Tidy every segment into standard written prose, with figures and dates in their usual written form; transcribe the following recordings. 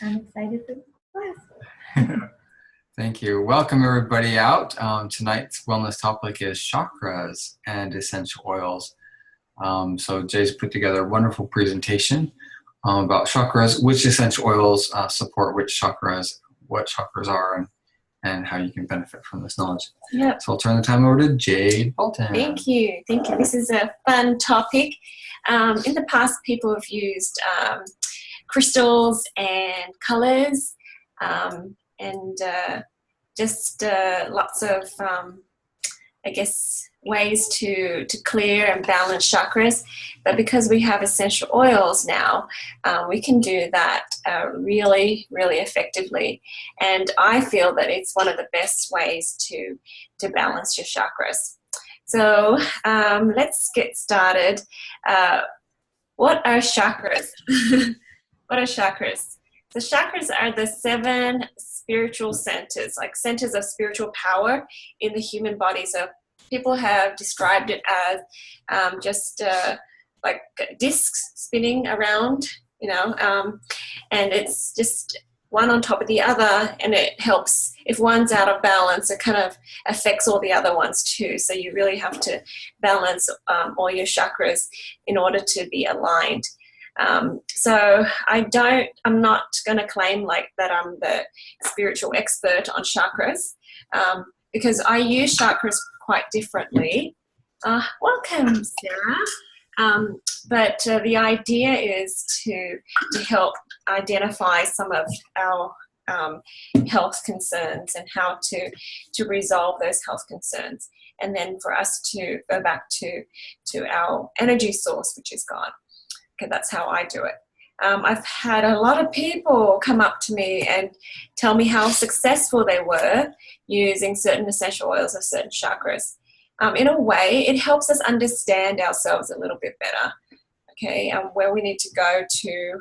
I'm excited for the class. Thank you. Welcome everybody out. Tonight's wellness topic is chakras and essential oils. So Jay's put together a wonderful presentation about chakras, which essential oils support which chakras, what chakras are, and how you can benefit from this knowledge. Yep. So I'll turn the time over to Jade Balden. Thank you. Thank you. This is a fun topic. In the past, people have used crystals and colors and just lots of, I guess, ways to clear and balance chakras. But because we have essential oils now, we can do that really, really effectively. And I feel that it's one of the best ways to balance your chakras. So let's get started. What are chakras? What are chakras? So chakras are the 7 spiritual centers, like centers of spiritual power in the human body. So people have described it as just like discs spinning around, and it's just one on top of the other, and it helps. If one's out of balance, it kind of affects all the other ones too. So you really have to balance all your chakras in order to be aligned. So I'm not going to claim like that I'm the spiritual expert on chakras, because I use chakras quite differently. Welcome, Sarah. But the idea is to help identify some of our health concerns and how to resolve those health concerns, and then for us to go back to our energy source, which is God. Okay, that's how I do it. I've had a lot of people come up to me and tell me how successful they were using certain essential oils of certain chakras. In a way, it helps us understand ourselves a little bit better, okay, where we need to go to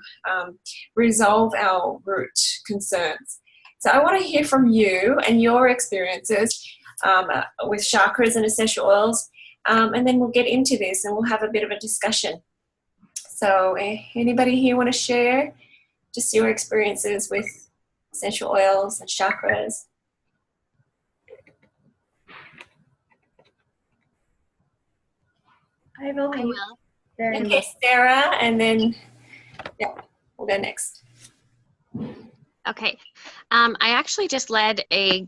resolve our root concerns. So I want to hear from you and your experiences with chakras and essential oils, and then we'll get into this and we'll have a bit of a discussion. So anybody here want to share just your experiences with essential oils and chakras? I will. Okay, Sarah, and then we'll go next. Okay. I actually just led a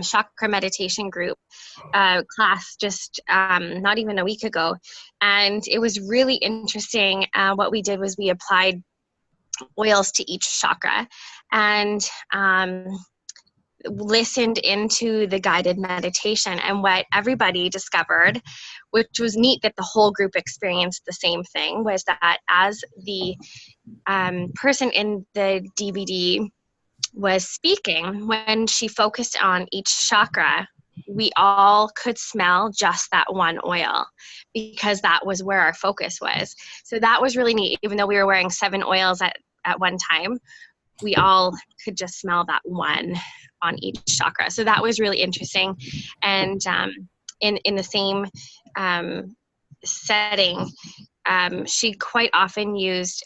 chakra meditation group class just not even a week ago. And it was really interesting. What we did was we applied oils to each chakra and listened into the guided meditation. And what everybody discovered, which was neat that the whole group experienced the same thing, was that as the person in the DVD was speaking, when she focused on each chakra, we all could smell just that one oil because that was where our focus was. So that was really neat. Even though we were wearing 7 oils at one time, we all could just smell that one on each chakra. So that was really interesting. And in the same setting, she quite often used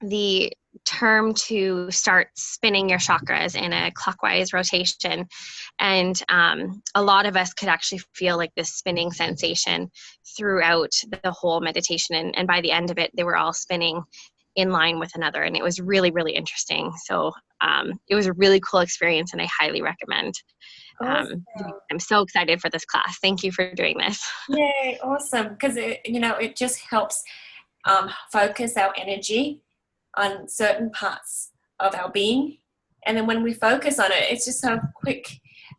the term to start spinning your chakras in a clockwise rotation. And a lot of us could actually feel like this spinning sensation throughout the whole meditation. And by the end of it, they were all spinning in line with another. And it was really, really interesting. So it was a really cool experience, and I highly recommend. Awesome. I'm so excited for this class. Thank you for doing this. Yay, awesome. Because it just helps focus our energy on certain parts of our being, and then when we focus on it, it's just so quick,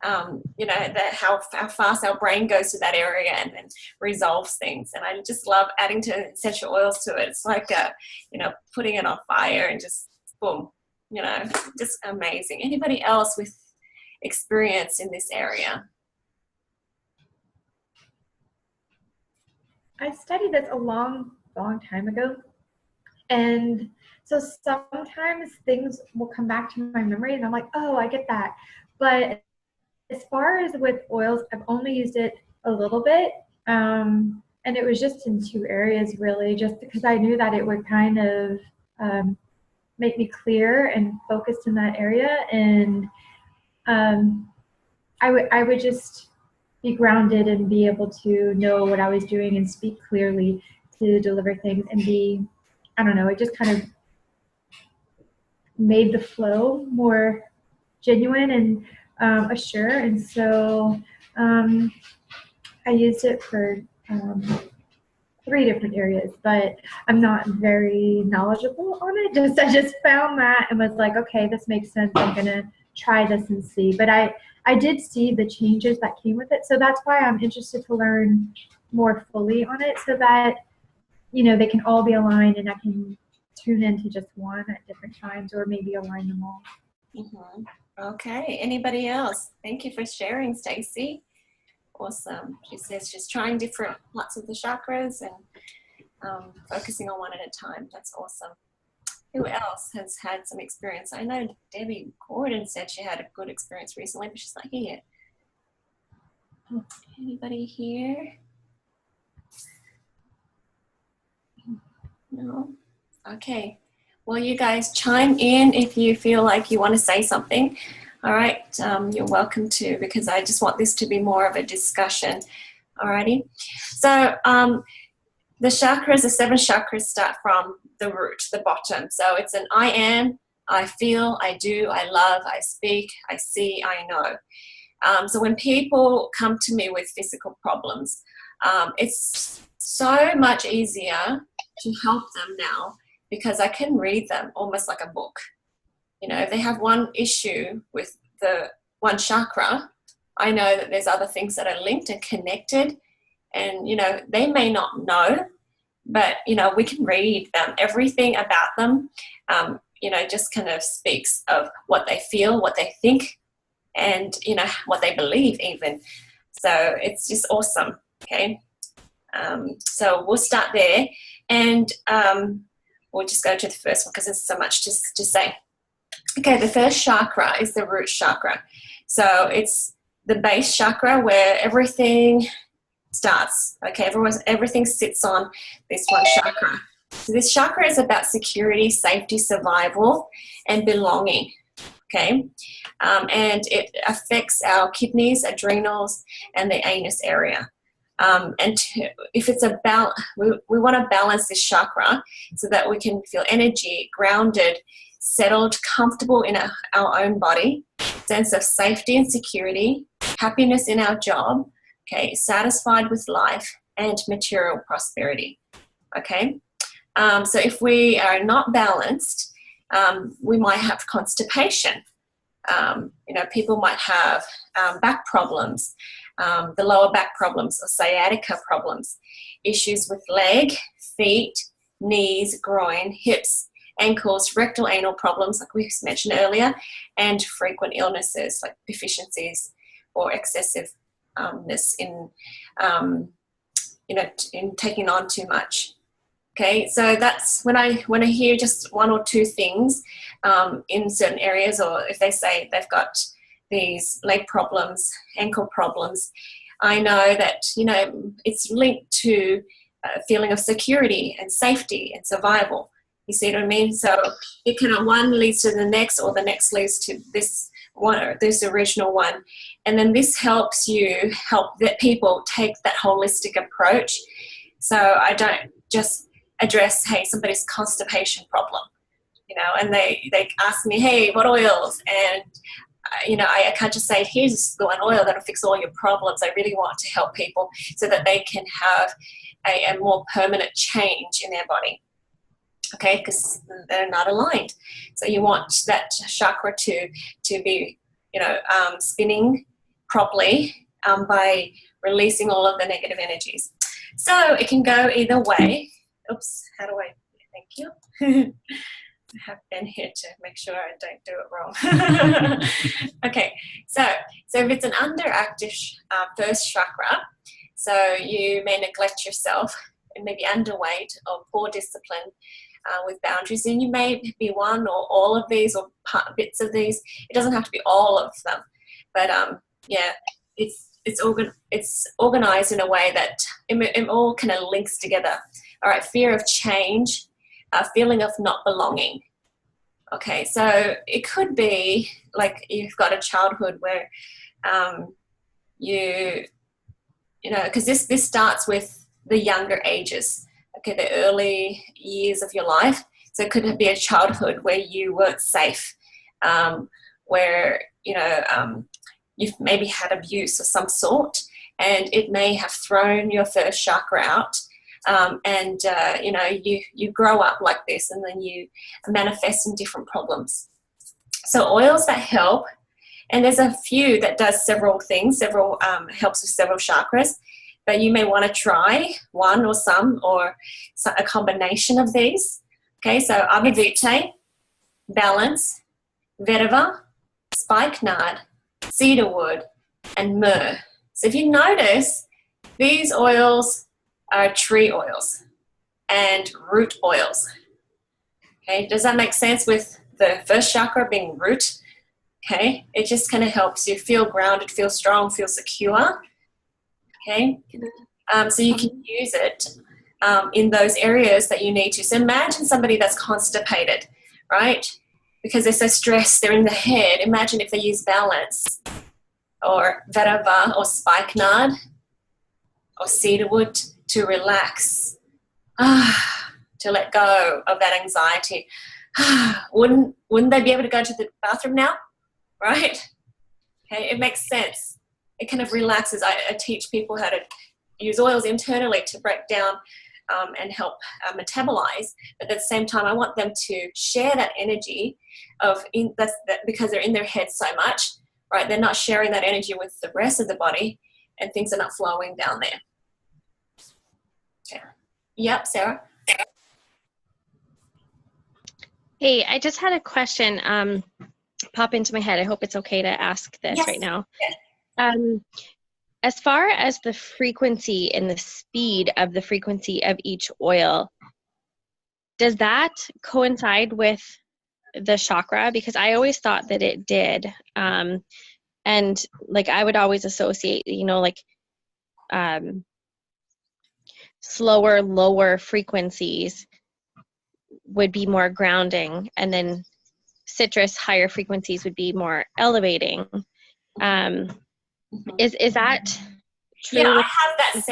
how fast our brain goes to that area and then resolves things. And I just love adding to essential oils to it. It's like putting it on fire and just boom, just amazing. Anybody else with experience in this area? I studied this a long time ago, and so sometimes things will come back to my memory and I'm like, oh, I get that. But as far as with oils, I've only used it a little bit. And it was just in 2 areas really, just because I knew that it would kind of make me clear and focused in that area. And I would just be grounded and be able to know what I was doing and speak clearly to deliver things and be, I don't know, it just kind of made the flow more genuine and assured. And so I used it for 3 different areas, but I'm not very knowledgeable on it. I just found that and was like, okay, this makes sense. I'm gonna try this and see. But I did see the changes that came with it, so that's why I'm interested to learn more fully on it, so that they can all be aligned and I can tune into just one at different times, or maybe align them all. Mm-hmm. Okay. Anybody else? Thank you for sharing, Stacey. Awesome. She says she's trying different parts of the chakras and focusing on one at a time. That's awesome. Who else has had some experience? I know Debbie Gordon said she had a good experience recently, but she's not here yet. Anybody here? No? Okay. Well, you guys chime in if you feel like you want to say something. All right, you're welcome to, because I just want this to be more of a discussion. Alrighty. So the chakras, the 7 chakras start from the root, the bottom. So it's an I am, I feel, I do, I love, I speak, I see, I know. So when people come to me with physical problems, it's so much easier to help them now because I can read them almost like a book. If they have one issue with the one chakra, I know that there's other things that are linked and connected, and they may not know, but we can read them. Everything about them just kind of speaks of what they feel, what they think, and what they believe even. So it's just awesome. Okay, so we'll start there, and we'll just go to the first one because there's so much to say. Okay, the first chakra is the root chakra. So it's the base chakra where everything starts. Okay, everything sits on this one chakra. So this chakra is about security, safety, survival, and belonging. Okay, and it affects our kidneys, adrenals, and the anus area. If it's about, we want to balance this chakra so that we can feel energy, grounded, settled, comfortable in our own body, sense of safety and security, happiness in our job, okay, satisfied with life, and material prosperity. Okay, so if we are not balanced, we might have constipation. People might have back problems, the lower back problems or sciatica problems, issues with leg, feet, knees, groin, hips, ankles, rectal anal problems like we mentioned earlier, and frequent illnesses like deficiencies or excessiveness in taking on too much. Okay, so that's when I hear just one or two things in certain areas, or if they say they've got these leg problems, ankle problems, I know that it's linked to a feeling of security and safety and survival. You see what I mean? So it can, one leads to the next, or the next leads to this one, or this original one. And then this helps that people take that holistic approach. So I don't just address, hey, somebody's constipation problem, and they ask me, hey, what oils? And, I can't just say, here's the one oil that'll fix all your problems. I really want to help people so that they can have a more permanent change in their body. Okay, because they're not aligned. So you want that chakra to be, spinning properly by releasing all of the negative energies. So it can go either way. Oops, how do I? Thank you. I have been here to make sure I don't do it wrong. Okay, so if it's an underactive first chakra, so you may neglect yourself and maybe underweight or poor discipline with boundaries, and you may be one or all of these or bits of these. It doesn't have to be all of them, but it's organized in a way that it all kind of links together. All right, fear of change, a feeling of not belonging. Okay, so it could be like you've got a childhood where you know, because this starts with the younger ages, okay, the early years of your life. So it could be a childhood where you weren't safe, where, you know, you've maybe had abuse of some sort, and it may have thrown your first chakra out. You know, you grow up like this, and then you manifest in different problems. So oils that help, and there's a few that does several things, helps with several chakras, but you may want to try one or some, or a combination of these. Okay, so abhivite, balance, vetiver, spikenard, cedarwood, and myrrh. So if you notice, these oils are tree oils and root oils. Okay, does that make sense with the first chakra being root? Okay, it just kind of helps you feel grounded, feel strong, feel secure. Okay, so you can use it in those areas that you need to. So imagine somebody that's constipated, right? Because they're so stressed, they're in the head. Imagine if they use balance, or vetiver, or spikenard, or cedarwood to relax, to let go of that anxiety. Wouldn't they be able to go to the bathroom now? Right? Okay, it makes sense. It kind of relaxes. I teach people how to use oils internally to break down and help metabolize. But at the same time, I want them to share that energy because they're in their head so much, right? They're not sharing that energy with the rest of the body, and things are not flowing down there. Okay. Yep, Sarah? Hey, I just had a question pop into my head. I hope it's okay to ask this right now. Yes. As far as the frequency and the speed of the frequency of each oil, does that coincide with the chakra? Because I always thought that it did. And like I would always associate, you know, like slower, lower frequencies would be more grounding, and then citrus, higher frequencies would be more elevating. Is that true? Yeah, I have that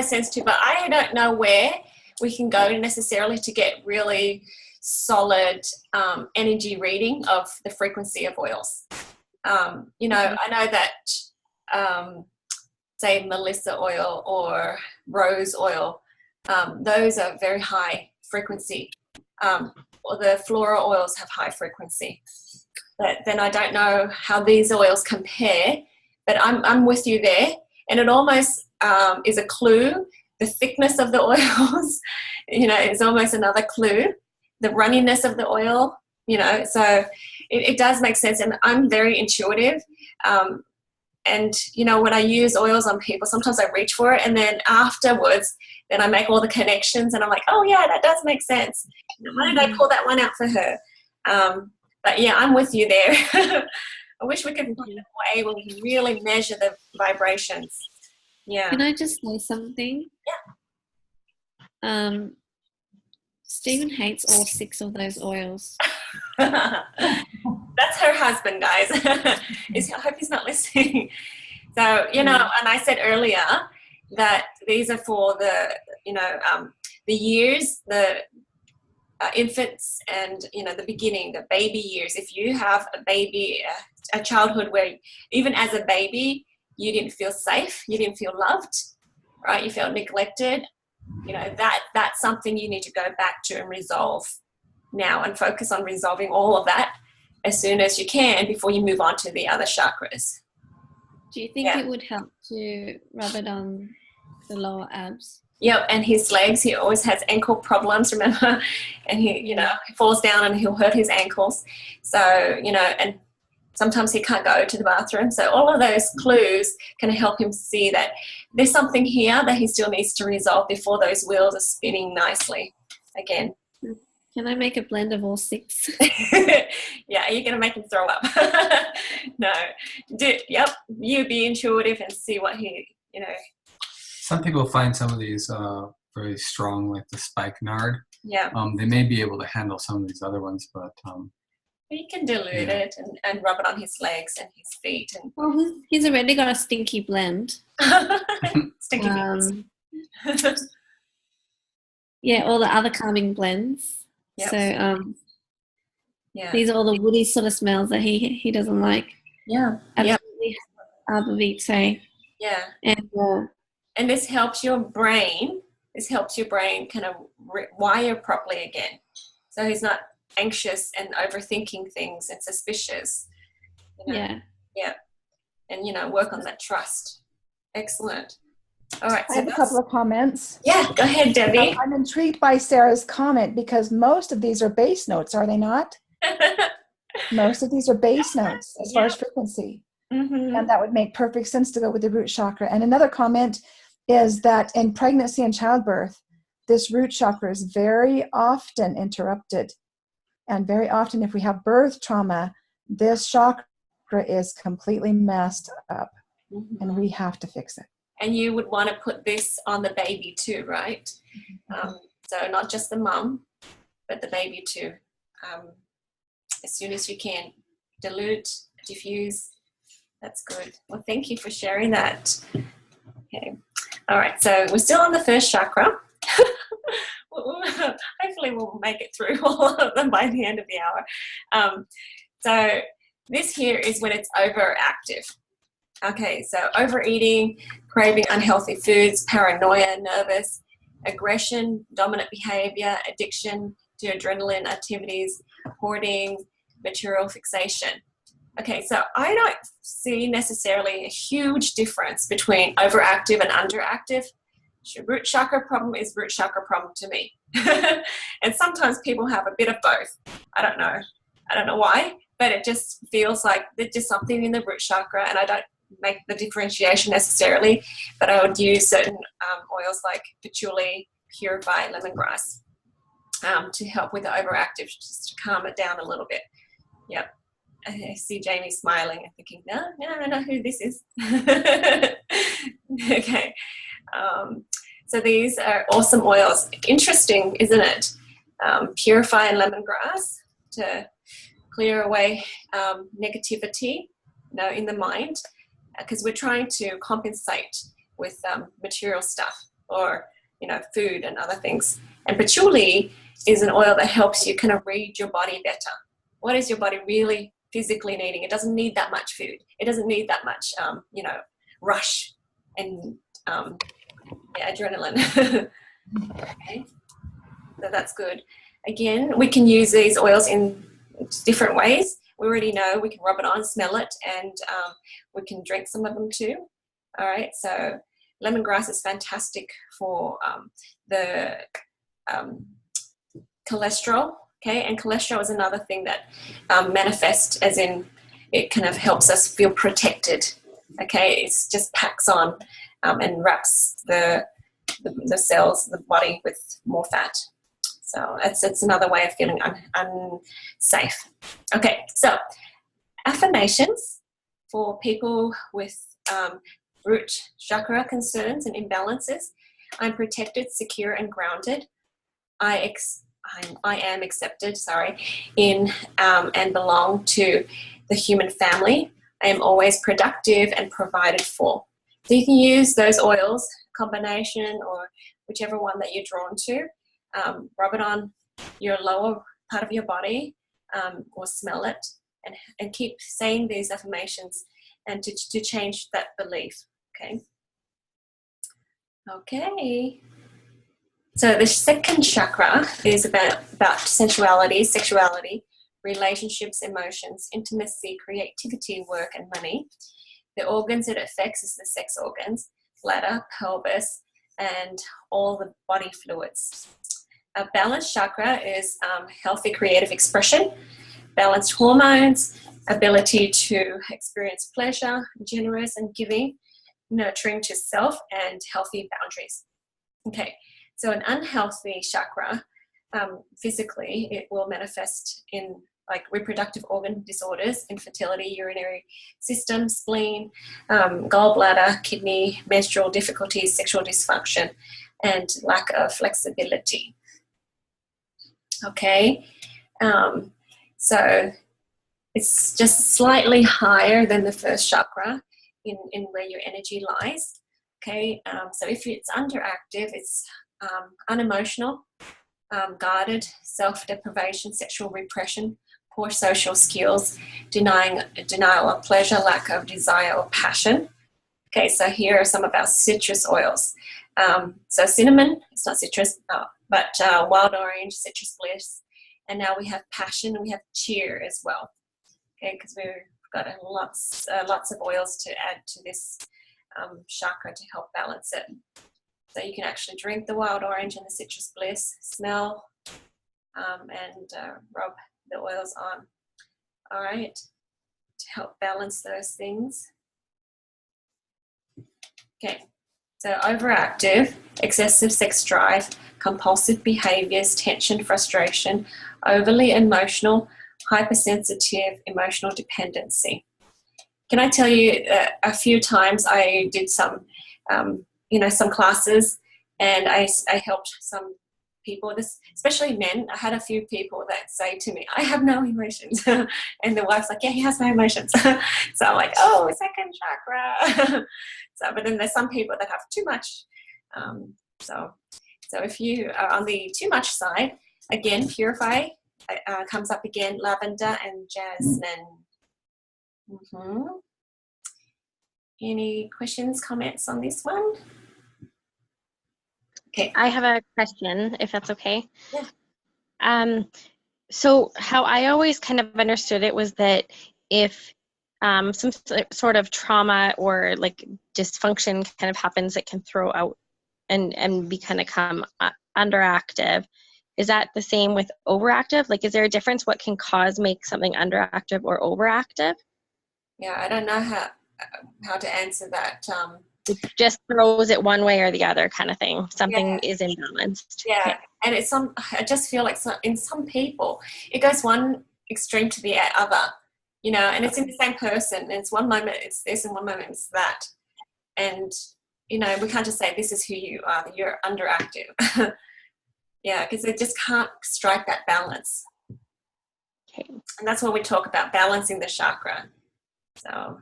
sense too. But I don't know where we can go necessarily to get really solid energy reading of the frequency of oils. You know, I know that say Melissa oil or rose oil, those are very high frequency. Or the floral oils have high frequency. But then I don't know how these oils compare, but I'm with you there. And it almost is a clue. The thickness of the oils, you know, is almost another clue. The runniness of the oil, you know, so it does make sense. And I'm very intuitive. And, you know, when I use oils on people, sometimes I reach for it, and then afterwards, then I make all the connections, and I'm like, oh, yeah, that does make sense. Why did I pull that one out for her? But, yeah, I'm with you there. I wish we could find a way where we can really measure the vibrations. Yeah. Can I just say something? Yeah. Stephen hates all 6 of those oils. That's her husband, guys. I hope he's not listening. So, you know, and I said earlier that these are for the, you know, the years, the infants, and, you know, the beginning, the baby years. If you have a baby, a childhood where even as a baby you didn't feel safe, you didn't feel loved, right? You felt neglected. You know, that's something you need to go back to and resolve now, and focus on resolving all of that as soon as you can before you move on to the other chakras. Do you think it would help to rub it on the lower abs? Yep, and his legs, he always has ankle problems, remember? And he, you know, he falls down and he'll hurt his ankles. So, you know, and sometimes he can't go to the bathroom. So all of those clues can help him see that there's something here that he still needs to resolve before those wheels are spinning nicely again. Can I make a blend of all 6? Yeah, you're going to make him throw up. No. You be intuitive and see what he, you know. Some people find some of these very strong, like the spikenard. Yeah. They may be able to handle some of these other ones, but you can dilute it and rub it on his legs and his feet. And Well, he's already got a stinky blend. Stinky beans. Yeah, all the other calming blends. Yep. So Yeah. these are all the woody sort of smells that he doesn't like. Yeah. Absolutely. Arbavite. Yeah. And this helps your brain. This helps your brain kind of wire properly again. So he's not anxious and overthinking things and suspicious. You know? Yeah. Yeah. And, you know, work on that trust. Excellent. All right. I have a couple of comments. Yeah, go ahead, Debbie. I'm intrigued by Sarah's comment because most of these are bass notes, are they not? Most of these are bass notes as far as frequency. Mm-hmm. And that would make perfect sense to go with the root chakra. And another comment is that in pregnancy and childbirth, this root chakra is very often interrupted. And very often if we have birth trauma, this chakra is completely messed up. Mm-hmm. And we have to fix it. And you would want to put this on the baby too, right? So not just the mum, but the baby too. As soon as you can. Dilute, diffuse. That's good. Well, thank you for sharing that. Okay. All right. So we're still on the first chakra. Hopefully we'll make it through all of them by the end of the hour. So this here is when it's overactive. Okay, so overeating, craving unhealthy foods, paranoia, nervous, aggression, dominant behavior, addiction to adrenaline activities, hoarding, material fixation. Okay, so I don't see necessarily a huge difference between overactive and underactive. Root chakra problem is root chakra problem to me. And sometimes people have a bit of both. I don't know why, but it just feels like there's just something in the root chakra, and I don't make the differentiation necessarily, but I would use certain oils like patchouli, purify, lemongrass to help with the overactive, just to calm it down a little bit. Yep. I see Jamie smiling and thinking, no, I know who this is. Okay. So these are awesome oils. Interesting, isn't it? Purify and lemongrass to clear away negativity, in the mind, because we're trying to compensate with material stuff or, food and other things. And patchouli is an oil that helps you kind of read your body better. What is your body really physically needing? It doesn't need that much food. It doesn't need that much, rush and adrenaline. Okay, so that's good. Again, we can use these oils in different ways. We already know we can rub it on, smell it, and we can drink some of them too. All right, so lemongrass is fantastic for the cholesterol. Okay, and cholesterol is another thing that manifests as in it kind of helps us feel protected. Okay, it's just packs on and wraps the cells, the body with more fat. So it's another way of feeling unsafe. Okay, so affirmations for people with root chakra concerns and imbalances. I'm protected, secure, and grounded. I am accepted, in and belong to the human family. I am always productive and provided for. So you can use those oils, combination or whichever one that you're drawn to. Rub it on your lower part of your body or smell it and keep saying these affirmations and to change that belief. Okay. So the second chakra is about sensuality, sexuality, relationships, emotions, intimacy, creativity, work, and money. The organs it affects is the sex organs, bladder, pelvis, and all the body fluids. A balanced chakra is healthy creative expression, balanced hormones, ability to experience pleasure, generous and giving, nurturing to self, and healthy boundaries. Okay. So an unhealthy chakra, physically, it will manifest in like reproductive organ disorders, infertility, urinary system, spleen, gallbladder, kidney, menstrual difficulties, sexual dysfunction, and lack of flexibility. Okay, so it's just slightly higher than the first chakra in where your energy lies. Okay, so if it's underactive, it's unemotional, guarded, self-deprivation, sexual repression, poor social skills, denial of pleasure, lack of desire or passion. Okay, so here are some of our citrus oils. So cinnamon, it's not citrus, but wild orange, citrus bliss, and now we have passion, and we have cheer as well. Okay, because we've got lots of oils to add to this chakra to help balance it. So you can actually drink the wild orange and the citrus bliss, smell, and rub the oils on. All right, to help balance those things. Okay, so overactive, excessive sex drive, compulsive behaviors, tension, frustration, overly emotional, hypersensitive, emotional dependency. Can I tell you a few times I did some, some classes, and I helped some people, especially men. I had a few people that say to me, I have no emotions. And the wife's like, yeah, he has no emotions. So I'm like, oh, second chakra. But then there's some people that have too much. So if you are on the too much side, again, purify comes up again, lavender and jasmine. Any questions, comments on this one? Okay. I have a question, if that's okay. Yeah. So how I always kind of understood it was that if some sort of trauma or like dysfunction kind of happens, it can throw out and become underactive. Is that the same with overactive? Like, is there a difference? What can make something underactive or overactive? Yeah, I don't know how to answer that. It just throws it one way or the other kind of thing. Something is imbalanced. Yeah, okay. And I just feel like in some people, it goes one extreme to the other, and it's in the same person. And it's one moment it's this and one moment it's that. And, we can't just say this is who you are, that you're underactive. Yeah, because they just can't strike that balance. Okay. And that's when we talk about balancing the chakra. So,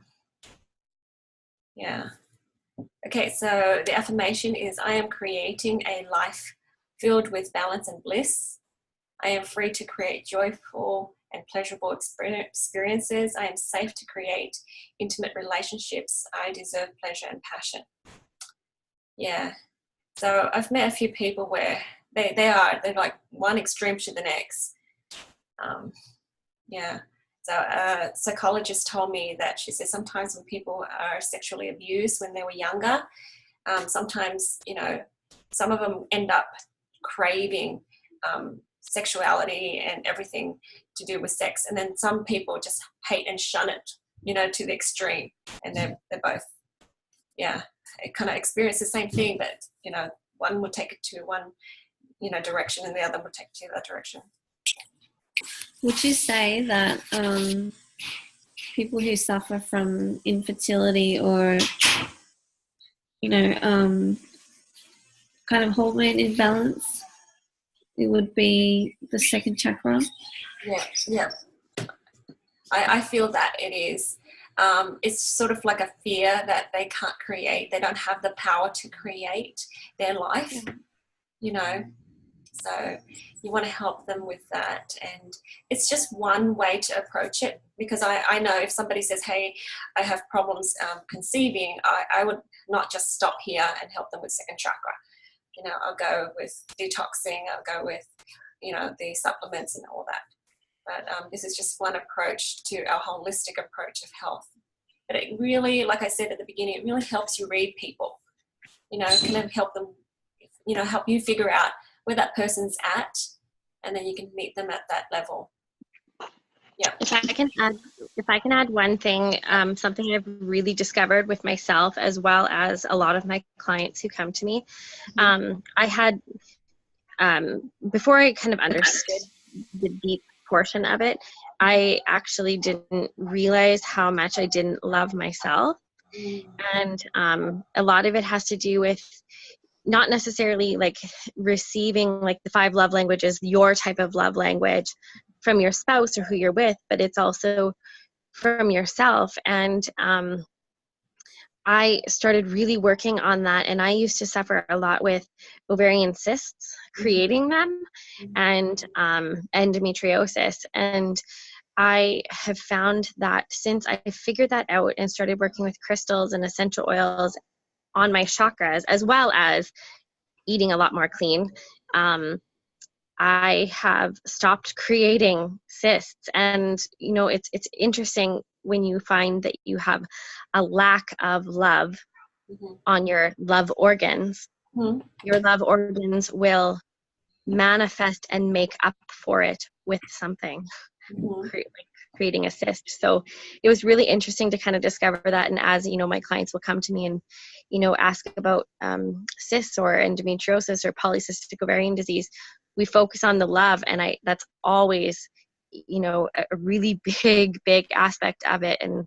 yeah. Okay, so the affirmation is, I am creating a life filled with balance and bliss. I am free to create joyful and pleasurable experiences. I am safe to create intimate relationships. I deserve pleasure and passion. Yeah. So I've met a few people where they're like one extreme to the next. Yeah. So a psychologist told me that she says sometimes when people are sexually abused when they were younger, sometimes, some of them end up craving sexuality and everything to do with sex. And then some people just hate and shun it, to the extreme. And they're both, kind of experience the same thing, but, one would take it to one, direction and the other would take it to the other direction. Would you say that people who suffer from infertility or, kind of hormone imbalance, it would be the second chakra? Yeah. I feel that it is. It's sort of like a fear that they can't create. They don't have the power to create their life, So you want to help them with that. And it's just one way to approach it, because I know if somebody says, hey, I have problems conceiving, I would not just stop here and help them with second chakra. I'll go with detoxing, I'll go with, the supplements and all that. But this is just one approach to our holistic approach of health. But it really, like I said at the beginning, it really helps you read people. Kind of help them, help you figure out where that person's at, and then you can meet them at that level. Yeah. If I can add one thing, something I've really discovered with myself as well as a lot of my clients who come to me, I had before I kind of understood the deep portion of it, I actually didn't realize how much I didn't love myself. And a lot of it has to do with not necessarily like receiving like the 5 love languages, your type of love language from your spouse or who you're with, but it's also from yourself. And I started really working on that, and I used to suffer a lot with ovarian cysts, creating them, and endometriosis. And I have found that since I figured that out and started working with crystals and essential oils on my chakras, as well as eating a lot more clean, I have stopped creating cysts. And you know, it's interesting when you find that you have a lack of love on your love organs. Your love organs will manifest and make up for it with something, creating a cyst. So it was really interesting to kind of discover that. And as you know, my clients will come to me and, you know, ask about cysts or endometriosis or polycystic ovarian disease. We focus on the love, and that's always, you know, a really big aspect of it. And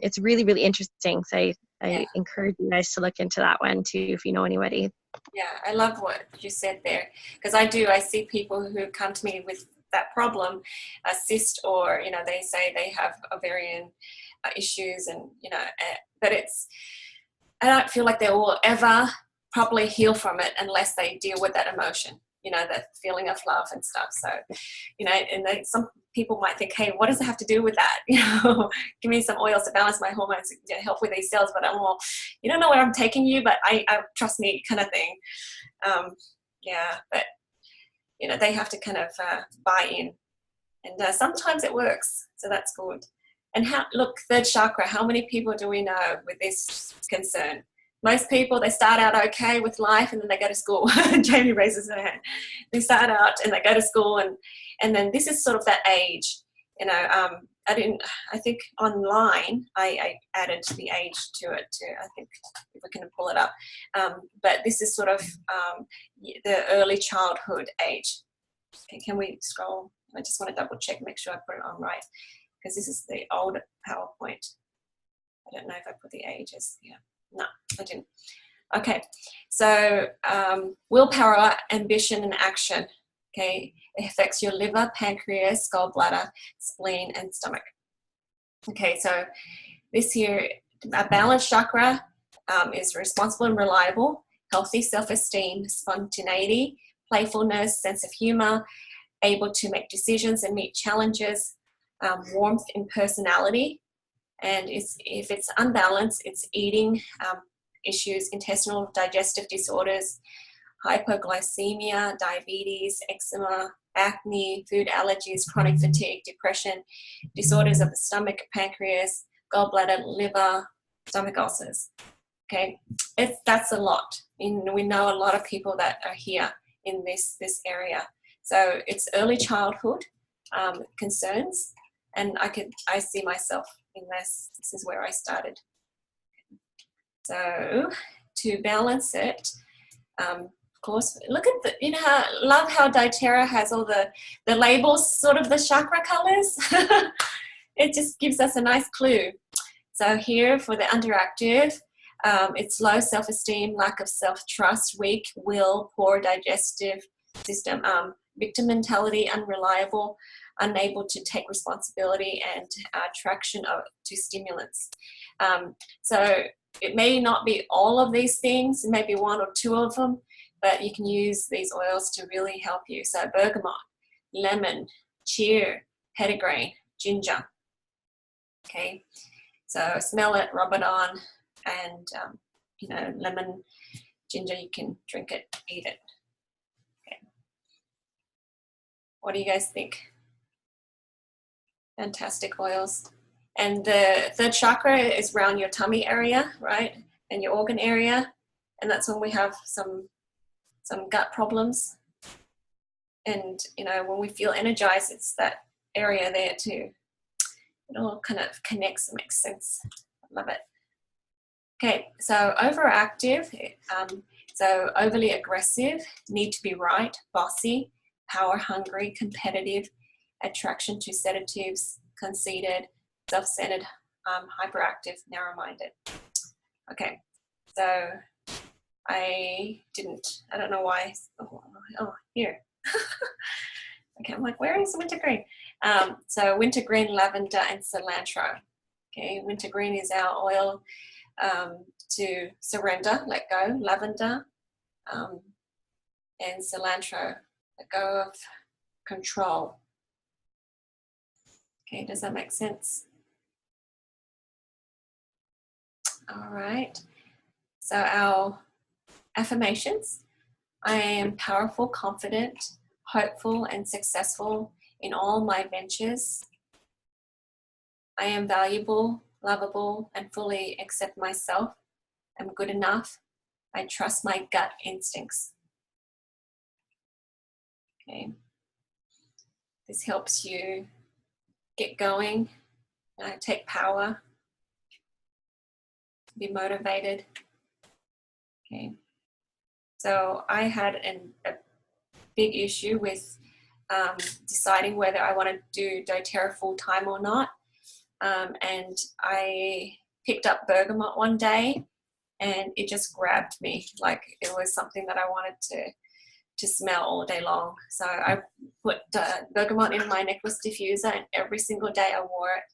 it's really, really interesting. So I encourage you guys to look into that one too, if you know anybody. Yeah, I love what you said there, because I see people who come to me with that problem, a cyst, or, you know, they say they have ovarian issues, and, you know, but I don't feel like they will ever properly heal from it unless they deal with that emotion, you know, that feeling of love and stuff. So, you know, and some people might think, hey, what does it have to do with that? You know, give me some oils to balance my hormones, to help with these cells. But I'm all, you don't know where I'm taking you, but I trust me, kind of thing. Yeah, but, you know, they have to kind of buy in. And sometimes it works, so that's good. And look, third chakra, how many people do we know with this concern? Most people, they start out okay with life, and then they go to school. Jamie raises her hand. They start out and they go to school, and then this is sort of that age. You know, I think online I added the age to it too. I think if we can pull it up. But this is sort of the early childhood age. Okay, can we scroll? I just want to double check, make sure I put it on right, because this is the old PowerPoint. I don't know if I put the ages. Yeah. No, I didn't. Okay, so willpower, ambition, and action. Okay, it affects your liver, pancreas, gallbladder, spleen, and stomach. Okay, so this here, a balanced chakra is responsible and reliable, healthy self-esteem, spontaneity, playfulness, sense of humor, able to make decisions and meet challenges, warmth in personality. And if it's unbalanced, it's eating issues, intestinal digestive disorders, hypoglycemia, diabetes, eczema, acne, food allergies, chronic fatigue, depression, disorders of the stomach, pancreas, gallbladder, liver, stomach ulcers. Okay, that's a lot. And we know a lot of people that are here in this area. So it's early childhood concerns, and I see myself in this. This is where I started. So to balance it, of course, look at the, you know, love how doTERRA has all the labels, sort of the chakra colors. It just gives us a nice clue. So here for the underactive, it's low self-esteem, lack of self-trust, weak will, poor digestive system, victim mentality, unreliable, unable to take responsibility, and attraction to stimulants. So it may not be all of these things, it may be one or two of them, but you can use these oils to really help you. So bergamot, lemon, cheer, petitgrain, ginger. Okay, so smell it, rub it on, and you know, lemon, ginger, you can drink it, eat it. Okay. What do you guys think? Fantastic oils. And the third chakra is around your tummy area, right? And your organ area. And that's when we have some gut problems. And, you know, when we feel energized, it's that area there too. It all kind of connects and makes sense. I love it. Okay, so overactive, so overly aggressive, need to be right, bossy, power hungry, competitive, attraction to sedatives, conceited, self-centered, hyperactive, narrow-minded. Okay, so I don't know why. Oh, here. Okay, I'm like, where is wintergreen? So wintergreen, lavender, and cilantro. Okay, wintergreen is our oil to surrender, let go. Lavender and cilantro, let go of control. Okay, does that make sense? All right. So our affirmations: I am powerful, confident, hopeful, and successful in all my ventures. I am valuable, lovable, and fully accept myself. I'm good enough. I trust my gut instincts. Okay. This helps you get going, take power, be motivated. Okay. So I had a big issue with deciding whether I want to do doTERRA full time or not. And I picked up bergamot one day and it just grabbed me. Like it was something that I wanted to smell all day long. So I put bergamot in my necklace diffuser and every single day I wore it.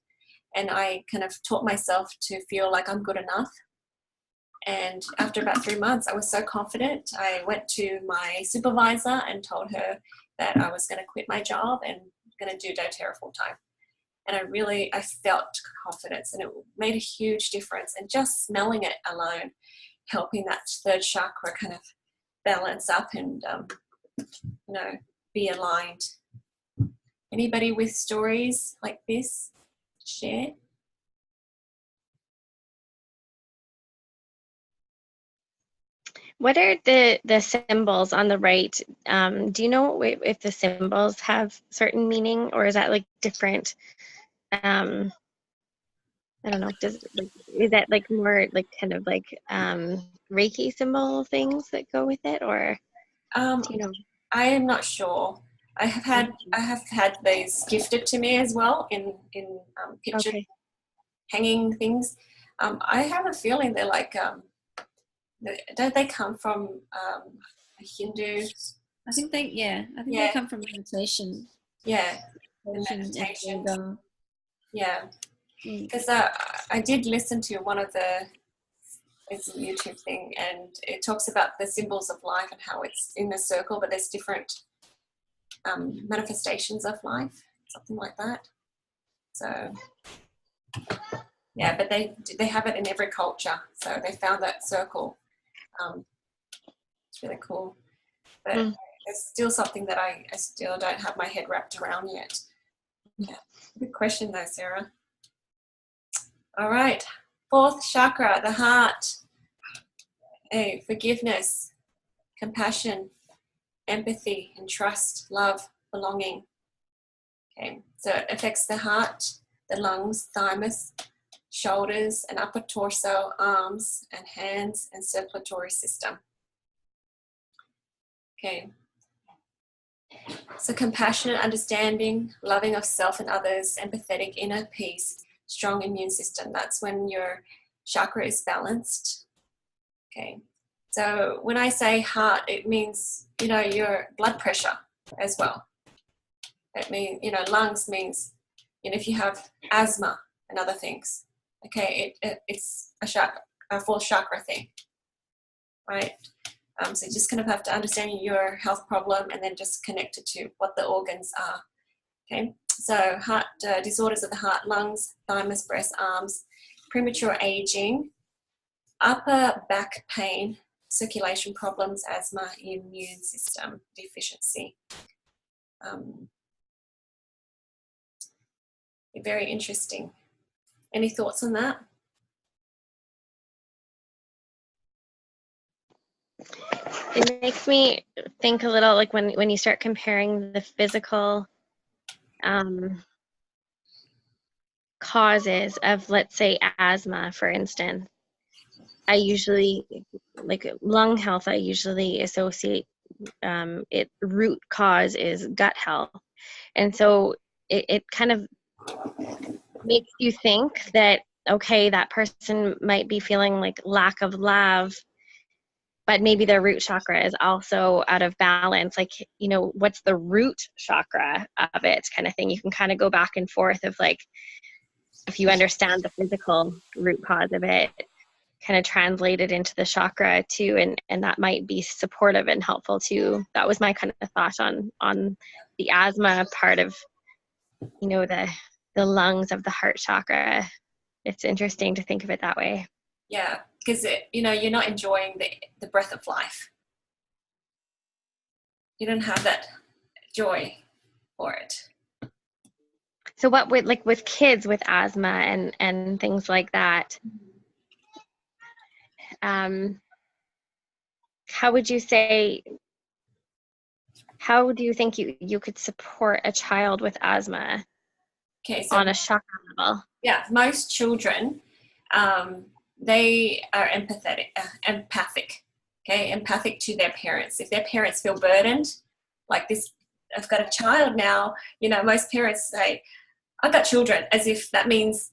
And I kind of taught myself to feel like I'm good enough. And after about 3 months, I was so confident. I went to my supervisor and told her that I was going to quit my job and going to do doTERRA full time. And I felt confidence, and it made a huge difference. And just smelling it alone, helping that third chakra kind of balance up and, be aligned. Anybody with stories like this? Share. What are the symbols on the right? Do you know if the symbols have certain meaning, or is that like different? I don't know. Is that like more like kind of like Reiki symbol things that go with it, or do you know? I am not sure. I have had these gifted to me as well in picture hanging things. I have a feeling they're like don't they come from a Hindu? I think they come from meditation. Yeah, meditation. Yeah, because I did listen to one of it's a YouTube thing, and it talks about the symbols of life and how it's in a circle, but there's different manifestations of life, something like that. So yeah, but they have it in every culture. So they found that circle. It's really cool, but it's still something that I still don't have my head wrapped around yet. Yeah, good question though, Sarah. All right, 4th chakra, the heart. Hey, forgiveness, compassion, empathy, and trust, love, belonging. Okay, so it affects the heart, the lungs, thymus, shoulders, and upper torso, arms, and hands, and circulatory system. Okay. So compassionate, understanding, loving of self and others, empathetic, inner peace, strong immune system. That's when your chakra is balanced. Okay. So when I say heart, it means, your blood pressure as well. It means, lungs means, if you have asthma and other things. Okay, it's a 4th chakra thing, right? So you just kind of have to understand your health problem and then just connect it to what the organs are. Okay, so heart disorders of the heart, lungs, thymus, breast, arms, premature aging, upper back pain, circulation problems, asthma, immune system deficiency. Very interesting. Any thoughts on that? It makes me think a little like when you start comparing the physical causes of, let's say, asthma, for instance. I usually, like lung health, I usually associate root cause is gut health. And so it kind of makes you think that, okay, that person might be feeling like lack of love but maybe their root chakra is also out of balance. Like, you know, what's the root chakra of it kind of thing. You can kind of go back and forth of like, if you understand the physical root cause of it, kind of translate it into the chakra too, and that might be supportive and helpful too. That was my kind of thought on the asthma part of, you know, the lungs of the heart chakra. It's interesting to think of it that way. Yeah, because you know, you're not enjoying the breath of life. You don't have that joy for it. So what would, like with kids with asthma and things like that, how would you say, how do you think you could support a child with asthma on a chakra level? Yeah, most children, they are empathic, okay, empathic to their parents. If their parents feel burdened, like this, I've got a child now, you know, most parents say, I've got children, as if that means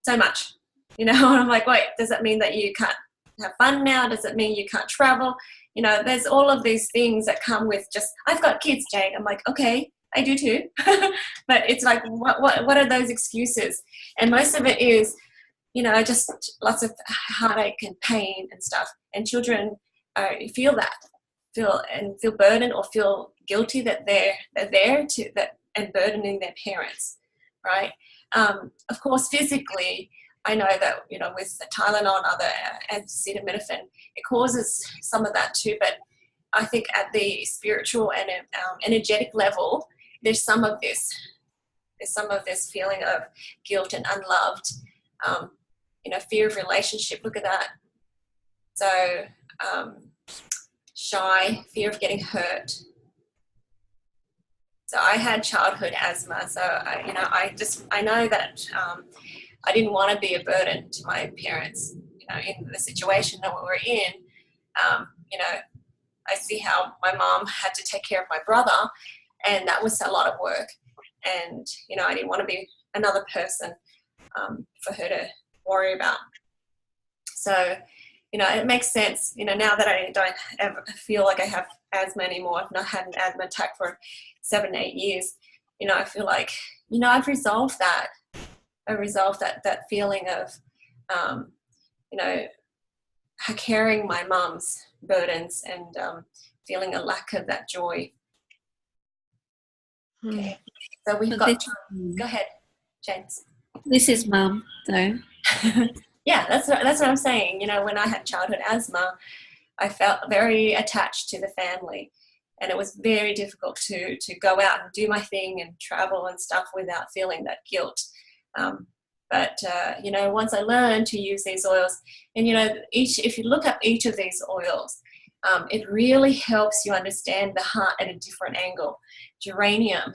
so much, you know, and I'm like, wait, does that mean that you can't have fun now? Does it mean you can't travel? You know, there's all of these things that come with just, I've got kids, Jade. I'm like, okay, I do too. But it's like, what are those excuses? And most of it is, you know, just lots of heartache and pain and stuff. And children feel burdened or feel guilty that they're there to that and burdening their parents, right? Of course, physically, I know that, you know, with Tylenol and other acetaminophen, it causes some of that too. But I think at the spiritual and energetic level, there's some of this. There's some of this feeling of guilt and unloved, you know, fear of relationship. Look at that. So shy, fear of getting hurt. So I had childhood asthma. So I know that I didn't want to be a burden to my parents. You know, in the situation that we were in, you know, I see how my mom had to take care of my brother, and that was a lot of work. And you know, I didn't want to be another person for her to worry about. So, you know, it makes sense. You know, now that I don't ever feel like I have asthma anymore, I've not had an asthma attack for 7-8 years. You know, I feel like, you know, I've resolved that. I resolved that feeling of, you know, carrying my mum's burdens and feeling a lack of that joy. Okay, so we've got. Go ahead, James. This is mum, though. Yeah, that's what I'm saying. You know, when I had childhood asthma, I felt very attached to the family, and it was very difficult to go out and do my thing and travel and stuff without feeling that guilt. But you know, once I learned to use these oils, and you know, if you look up each of these oils, it really helps you understand the heart at a different angle. Geranium,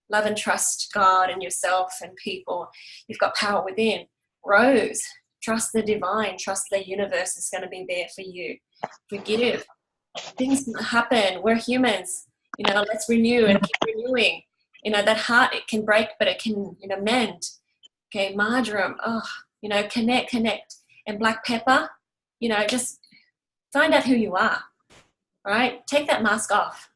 love and trust God and yourself and people. You've got power within. Rose, trust the divine, trust the universe is going to be there for you. Forgive. Things happen. We're humans. You know, let's renew and keep renewing. You know, that heart, it can break, but it can, you know, mend. Okay, marjoram, you know, connect. And black pepper, you know, just find out who you are, right? Take that mask off.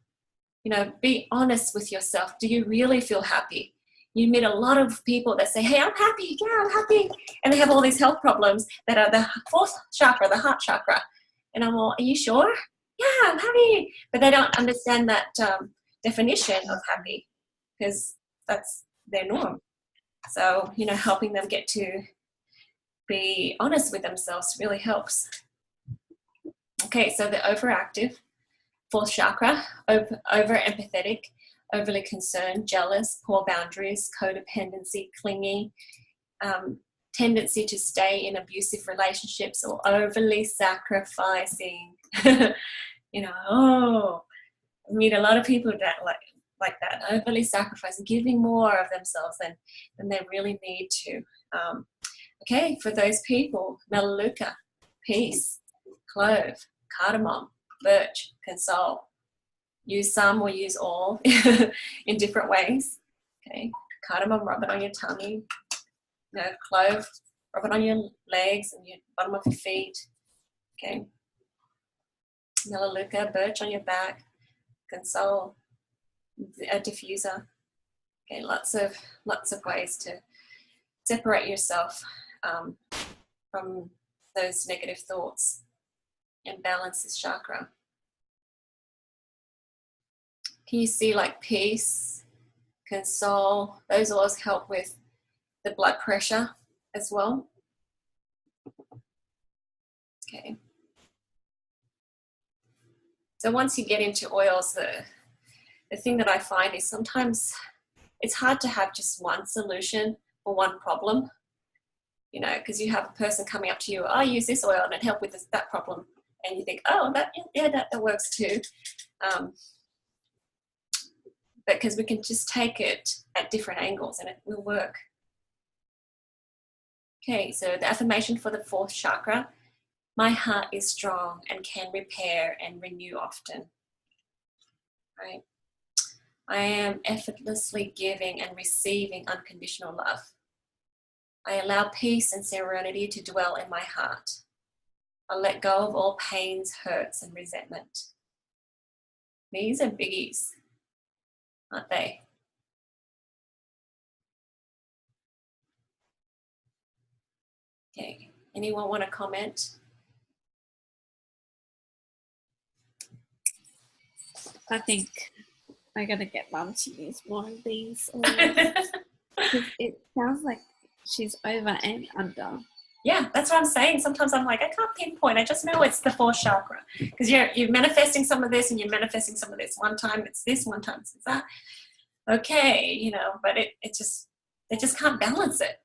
You know, be honest with yourself. Do you really feel happy? You meet a lot of people that say, hey, I'm happy. Yeah, I'm happy. And they have all these health problems that are the fourth chakra, the heart chakra. And I'm all, are you sure? Yeah, I'm happy. But they don't understand that definition of happy because that's their norm. So, you know, helping them get to be honest with themselves really helps. Okay, so the overactive, fourth chakra, over empathetic, overly concerned, jealous, poor boundaries, codependency, clingy, tendency to stay in abusive relationships or overly sacrificing. You know, I meet a lot of people that like that, overly sacrificing, giving more of themselves than they really need to. Okay, for those people, melaleuca, peace, clove, cardamom, birch, console. Use some or use all in different ways. Okay, cardamom, rub it on your tummy. You know, clove, rub it on your legs and your bottom of your feet. Okay. Melaleuca, birch on your back, console, a diffuser. Okay, lots of ways to separate yourself from those negative thoughts and balance this chakra. Can you see like peace, console? Those oils help with the blood pressure as well. Okay. So once you get into oils, the thing that I find is sometimes it's hard to have just one solution for one problem, you know, because you have a person coming up to you, I use this oil and it helped with that problem. And you think, oh, that works too. But because we can just take it at different angles and it will work. Okay, so the affirmation for the 4th chakra: my heart is strong and can repair and renew often. Right? I am effortlessly giving and receiving unconditional love. I allow peace and serenity to dwell in my heart. I let go of all pains, hurts, and resentment. These are biggies, aren't they? Okay, anyone want to comment? I think I gotta get Mum to use more of these oils. It sounds like she's over and under. Yeah, that's what I'm saying. Sometimes I'm like, I can't pinpoint. I just know it's the 4th chakra, because you're manifesting some of this and you're manifesting some of this. One time it's this, one time it's that. Okay, you know, but they just can't balance it.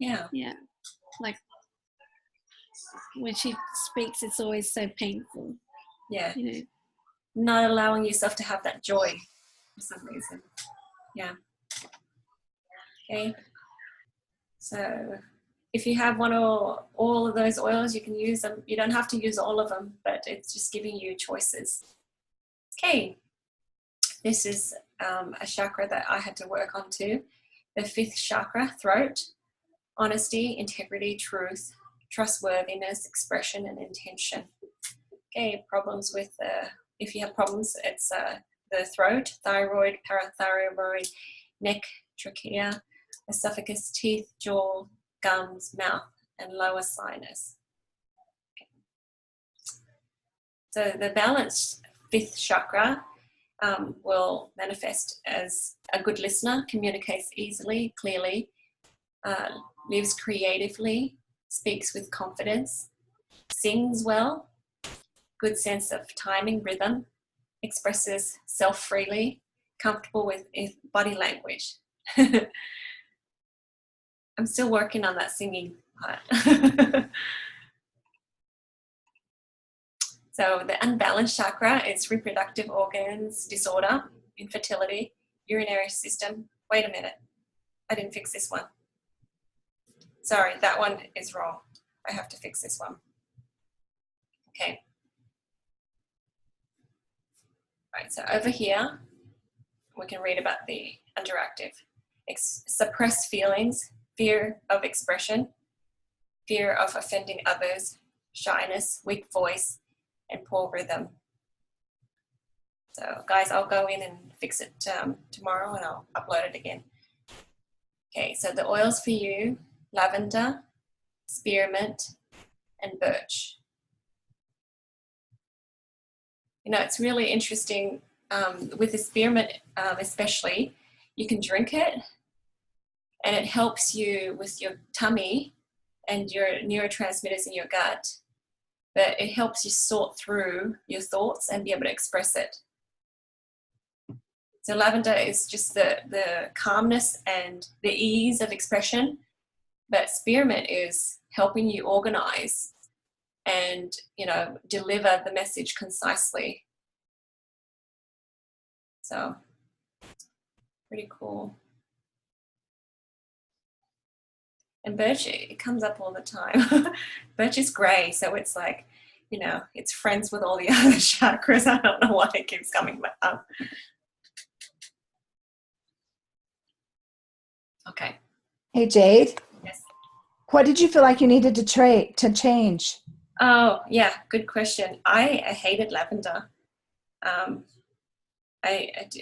Yeah. Yeah, like when she speaks, it's always so painful. Yeah. You know, not allowing yourself to have that joy for some reason. Yeah. Okay. So if you have one or all of those oils, you can use them. You don't have to use all of them, but it's just giving you choices. Okay. This is a chakra that I had to work on too. The 5th chakra, throat: honesty, integrity, truth, trustworthiness, expression, and intention. Okay, problems with if you have problems, it's the throat, thyroid, parathyroid, neck, trachea, esophagus, teeth, jaw, gums, mouth, and lower sinus. Okay. So the balanced 5th chakra will manifest as a good listener, communicates easily, clearly, lives creatively, speaks with confidence, sings well, good sense of timing, rhythm, expresses self freely, comfortable with body language. I'm still working on that singing part. So the unbalanced chakra is reproductive organs disorder, infertility, urinary system. Wait a minute, I didn't fix this one. Sorry, that one is wrong. I have to fix this one. Okay. Right, so over here, we can read about the underactive. Suppressed feelings, fear of expression, fear of offending others, shyness, weak voice, and poor rhythm. So guys, I'll go in and fix it tomorrow and I'll upload it again. Okay, so the oils for you: lavender, spearmint, and birch. You know, it's really interesting with the spearmint especially, you can drink it and it helps you with your tummy and your neurotransmitters in your gut, but it helps you sort through your thoughts and be able to express it. So lavender is just the calmness and the ease of expression, but spearmint is helping you organize and, you know, deliver the message concisely. So, pretty cool. And birch, it comes up all the time. Birch is grey, so it's like, you know, it's friends with all the other chakras. I don't know why it keeps coming back up. Okay. Hey, Jade. Yes. What did you feel like you needed to change? Oh, yeah, good question. I hated lavender. I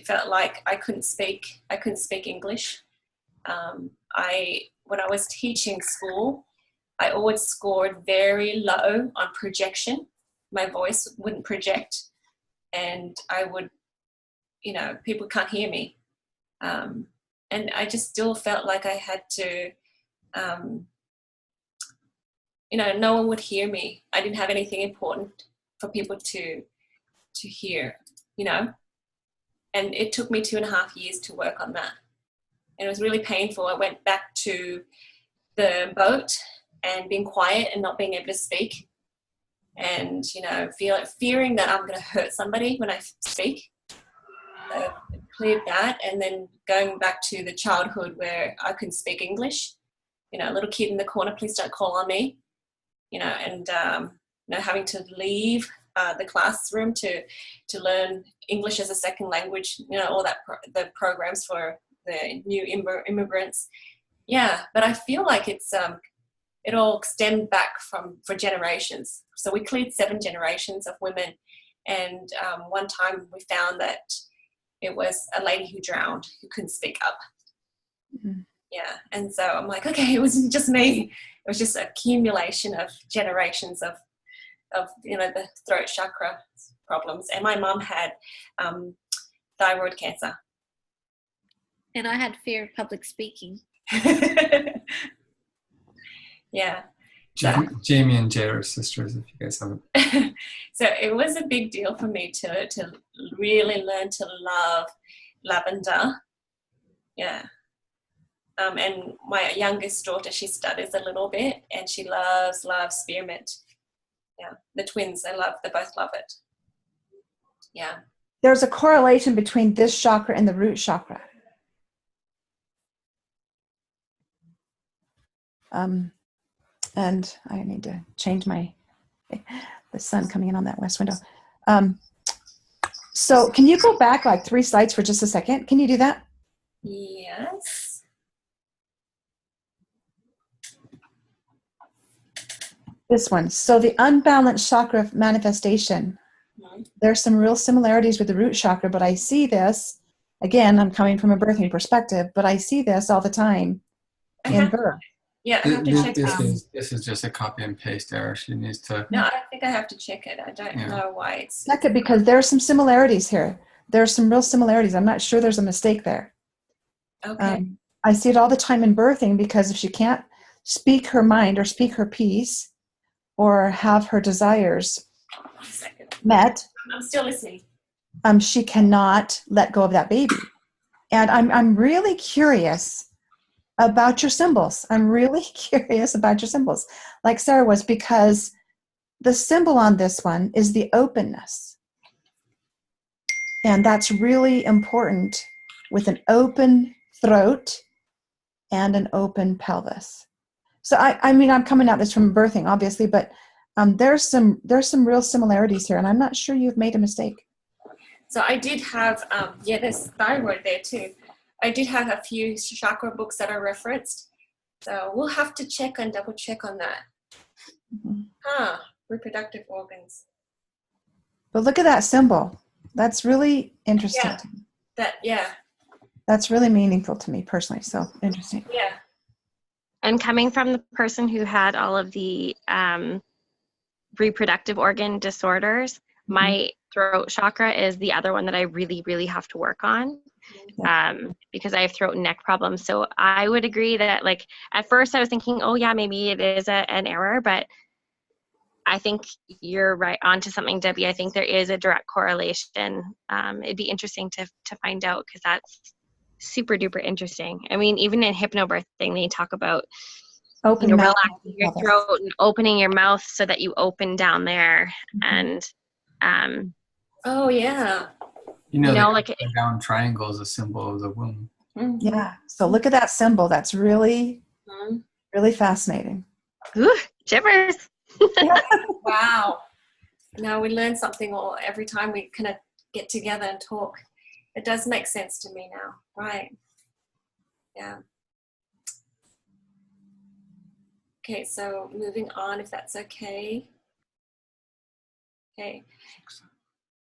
felt like I couldn't speak English. When I was teaching school, I always scored very low on projection. My voice wouldn't project, and I would, people can't hear me. And I just still felt like I had to, no one would hear me. I didn't have anything important for people to hear, and it took me 2.5 years to work on that. And it was really painful. I went back to the boat and being quiet and not being able to speak, and fearing that I'm going to hurt somebody when I speak. So I cleared that, and then going back to the childhood where I couldn't speak English, a little kid in the corner, please don't call on me, and having to leave the classroom to learn English as a second language, all that the programs for the new immigrants. Yeah, but I feel like it's it all stemmed back for generations. So we cleared 7 generations of women, and one time we found that it was a lady who drowned, who couldn't speak up. Mm-hmm. Yeah, and so I'm like, okay, it wasn't just me. It was just an accumulation of generations of the throat chakra problems. And my mum had thyroid cancer. And I had fear of public speaking. Yeah. Jamie and Jade are sisters, if you guys haven't. So it was a big deal for me to really learn to love lavender. Yeah. And my youngest daughter, she studies a little bit, and she loves spearmint. Yeah, the twins, they both love it. Yeah. There's a correlation between this chakra and the root chakra. And I need to change the sun coming in on that west window. So can you go back like 3 slides for just a second? Can you do that? Yes. This one. So the unbalanced chakra manifestation, there's some real similarities with the root chakra, but I see this, again, I'm coming from a birthing perspective, but I see this all the time in birth. Yeah, I have to check this is just a copy and paste error. She needs to. No, I think I have to check it. I don't know why it's. Check it because there's some similarities here. There's some real similarities. I'm not sure there's a mistake there. Okay. I see it all the time in birthing because if she can't speak her mind or speak her piece or have her desires met, I'm still listening. She cannot let go of that baby. And I'm really curious about your symbols. I'm really curious about your symbols, like Sarah was, because the symbol on this one is the openness. And that's really important with an open throat and an open pelvis. So I mean, I'm coming at this from birthing, obviously, but there's some real similarities here, and I'm not sure you've made a mistake. So I did have, there's thyroid there too. I did have a few chakra books that I referenced. So we'll have to double check on that. Mm-hmm. Reproductive organs. But look at that symbol. That's really interesting. Yeah. That's really meaningful to me personally. So interesting. Yeah. And coming from the person who had all of the reproductive organ disorders, my throat chakra is the other one that I really, really have to work on. Because I have throat and neck problems. So I would agree that, like, at first I was thinking, oh yeah, maybe it is an error, but I think you're right onto something, Debbie. I think there is a direct correlation. It'd be interesting to find out, because that's super duper interesting. I mean, even in hypnobirthing, they talk about relaxing your throat and opening your mouth so that you open down there. And oh yeah. Like the down triangle is a symbol of the womb. Mm-hmm. Yeah. So look at that symbol. That's really, really fascinating. Ooh, shivers. Wow. Now we learn something every time we kind of get together and talk. It does make sense to me now. Right. Yeah. Okay, so moving on, if that's okay. Okay.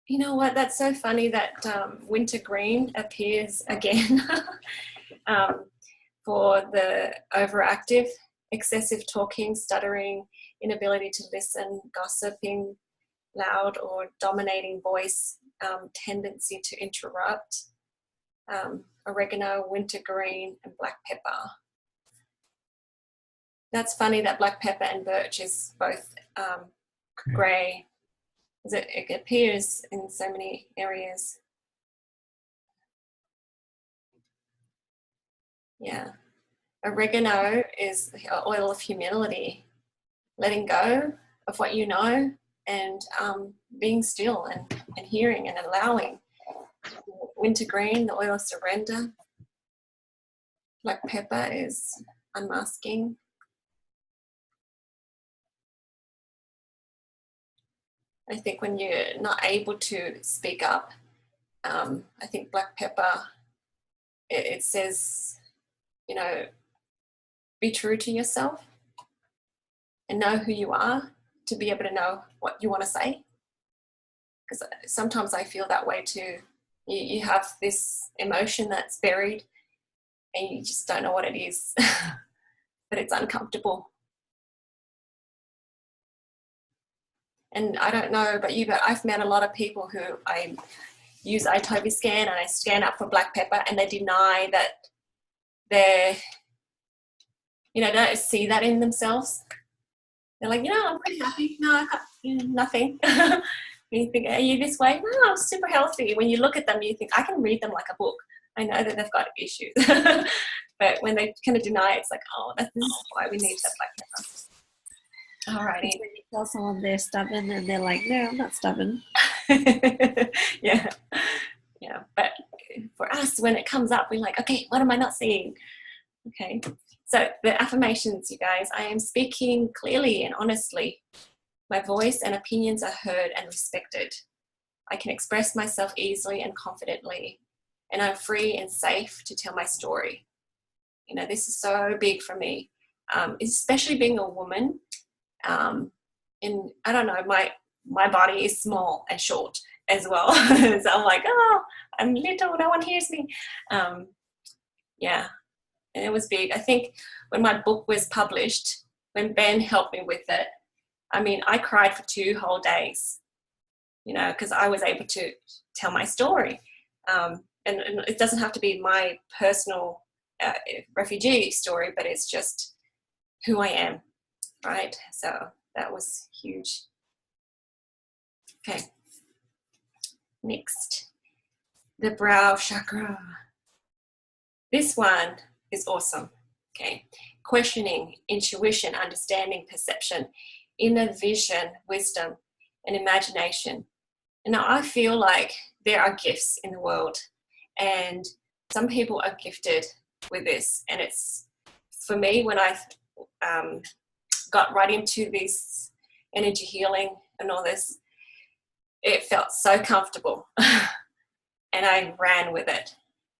You know what? That's so funny that wintergreen appears again for the overactive, excessive talking, stuttering, inability to listen, gossiping, loud or dominating voice, tendency to interrupt, oregano, wintergreen, and black pepper. That's funny that black pepper and birch is both grey. It appears in so many areas. Yeah. Oregano is the oil of humility, letting go of what you know and being still and hearing and allowing. Wintergreen, the oil of surrender. Black pepper is unmasking. I think when you're not able to speak up, I think black pepper, it says, you know, be true to yourself and know who you are to be able to know what you want to say. Because sometimes I feel that way too. You have this emotion that's buried and you just don't know what it is, but it's uncomfortable. And I don't know about you, but I've met a lot of people who I use iToby scan and I scan up for black pepper and they deny that they're, you know, don't see that in themselves. They're like, you know, I'm pretty happy. No, I have nothing. You think, are you this way? No, I'm super healthy. When you look at them, you think, I can read them like a book. I know that they've got issues. But when they kind of deny it, it's like, oh, this is why we need that black pepper. All righty. When you tell someone they're stubborn and they're like, no, I'm not stubborn. Yeah. Yeah. But for us, when it comes up, we're like, okay, what am I not seeing? Okay. So the affirmations, you guys, I am speaking clearly and honestly. My voice and opinions are heard and respected. I can express myself easily and confidently, and I'm free and safe to tell my story. You know, this is so big for me, especially being a woman. And I don't know, my body is small and short as well. So I'm like, oh, I'm little, no one hears me. Yeah, and it was big. I think when my book was published, when Ben helped me with it, I mean, I cried for 2 whole days, you know, because I was able to tell my story. And it doesn't have to be my personal refugee story, but it's just who I am, right? So that was huge. Okay. Next, the brow chakra. This one is awesome. Okay. Questioning, intuition, understanding, perception, inner vision, wisdom, and imagination. And now I feel like there are gifts in the world, and some people are gifted with this. And it's, for me, when I got right into this energy healing and all this, it felt so comfortable. And I ran with it.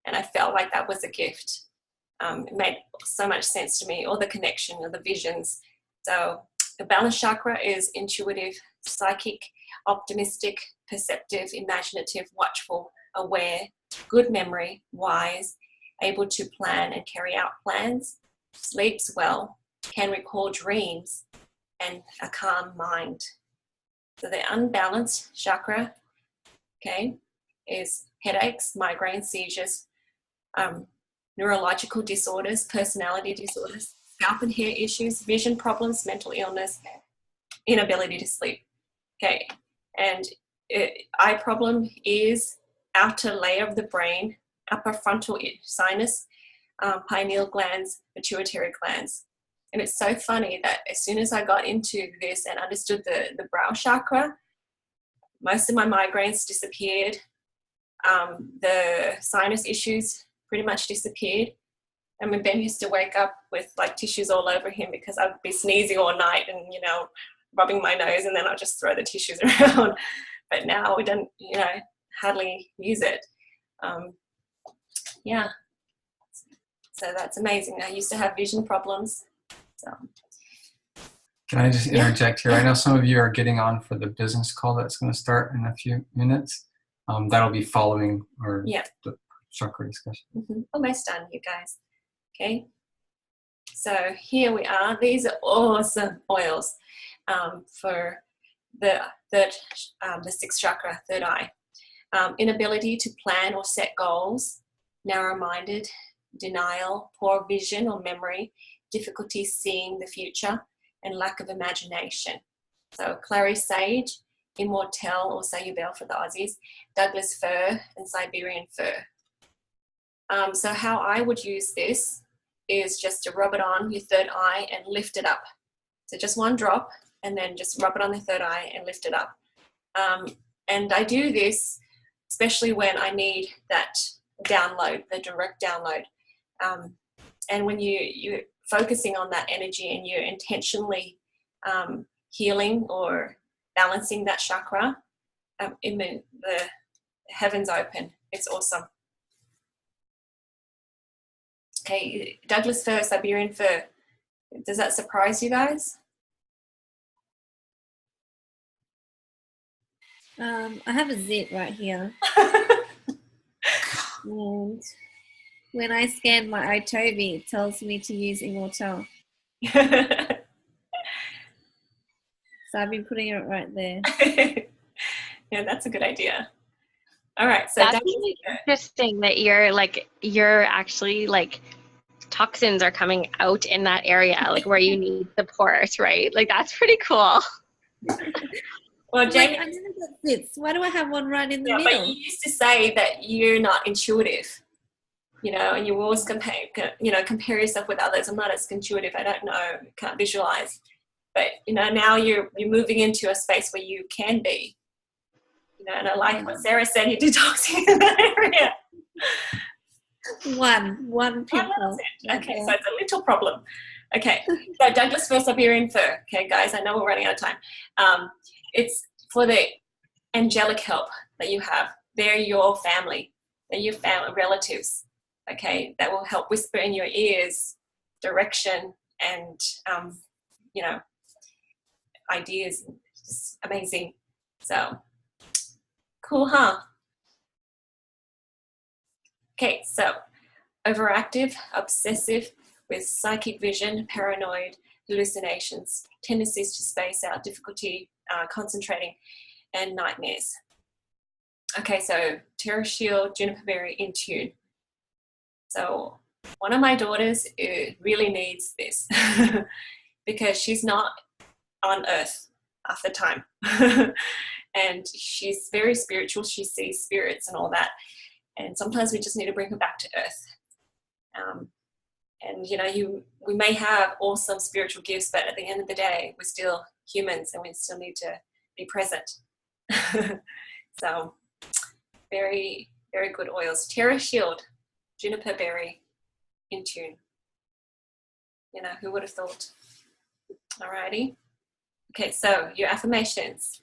And I felt like that was a gift. It made so much sense to me, all the connection, all the visions. So the balance chakra is intuitive, psychic, optimistic, perceptive, imaginative, watchful, aware, good memory, wise, able to plan and carry out plans, sleeps well, can recall dreams, and a calm mind. So the unbalanced chakra, okay, is headaches, migraines, seizures, neurological disorders, personality disorders, scalp and hair issues, vision problems, mental illness, inability to sleep. Okay, and eye problem is outer layer of the brain, upper frontal sinus, pineal glands, pituitary glands. And it's so funny that as soon as I got into this and understood the brow chakra, most of my migraines disappeared. The sinus issues pretty much disappeared. I mean, Ben used to wake up with like tissues all over him because I'd be sneezing all night and, you know, rubbing my nose, and then I'd just throw the tissues around. But now we don't, you know, hardly use it. Yeah. So that's amazing. I used to have vision problems. So Can I just interject here? I know some of you are getting on for the business call that's going to start in a few minutes. That'll be following the chakra discussion. Almost done, you guys. Okay. So here we are. These are awesome oils for the sixth chakra, third eye. Inability to plan or set goals, narrow-minded, denial, poor vision or memory, difficulty seeing the future, and lack of imagination. So clary sage, immortelle or sayubel for the Aussies, Douglas fir, and Siberian fir. So how I would use this is just to rub it on your third eye and lift it up. So just one drop, and then just rub it on the third eye and lift it up. And I do this especially when I need that download, the direct download. And when you're focusing on that energy and you're intentionally healing or balancing that chakra, the heavens open. It's awesome. Okay, Douglas fir, Siberian fir. Does that surprise you guys? I have a zit right here. And when I scan my Otobi, it tells me to use Immortelle. So I've been putting it right there. Yeah, that's a good idea. All right, so That's really interesting that you're actually like toxins are coming out in that area, like where you need support, right? Like that's pretty cool. Well, Jamie, I never got zits. Why do I have one right in the middle? But you used to say that you're not intuitive, and you always compare yourself with others. I'm not as intuitive. I don't know, can't visualize. But now you're moving into a space where you can be. And I like what Sarah said. You're detoxing in that area. One pimple. Okay, so it's a little problem. Okay, so Douglas fir, Siberian fir. Okay, guys, I know we're running out of time. It's for the angelic help that you have. They're your family. They're your family relatives. Okay, that will help whisper in your ears direction and ideas. Just amazing. So cool, huh? Okay, so overactive, obsessive, with psychic vision, paranoid, hallucinations, tendencies to space out, difficulty concentrating, and nightmares. Okay, so Terra Shield, Juniper Berry, in tune. So one of my daughters really needs this because she's not on Earth half the time. And she's very spiritual. She sees spirits and all that. And sometimes we just need to bring her back to Earth. And we may have awesome spiritual gifts, but at the end of the day, we're still humans and we still need to be present. So very, very good oils. Terra Shield, Juniper Berry, in tune. Who would have thought? Alrighty. Okay, so your affirmations.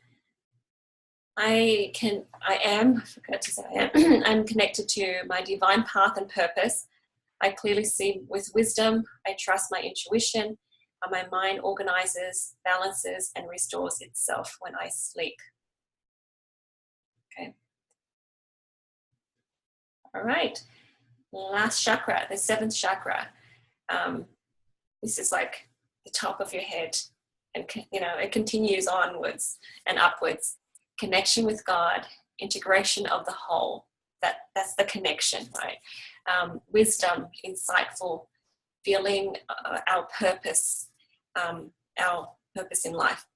I forgot to say I am, I'm connected to my divine path and purpose. I clearly see with wisdom. I trust my intuition. My mind organizes, balances, and restores itself when I sleep. Okay. All right. Last chakra, the seventh chakra. This is like the top of your head. And, it continues onwards and upwards. Connection with God, integration of the whole. That's the connection, right? Wisdom, insightful, feeling our purpose in life.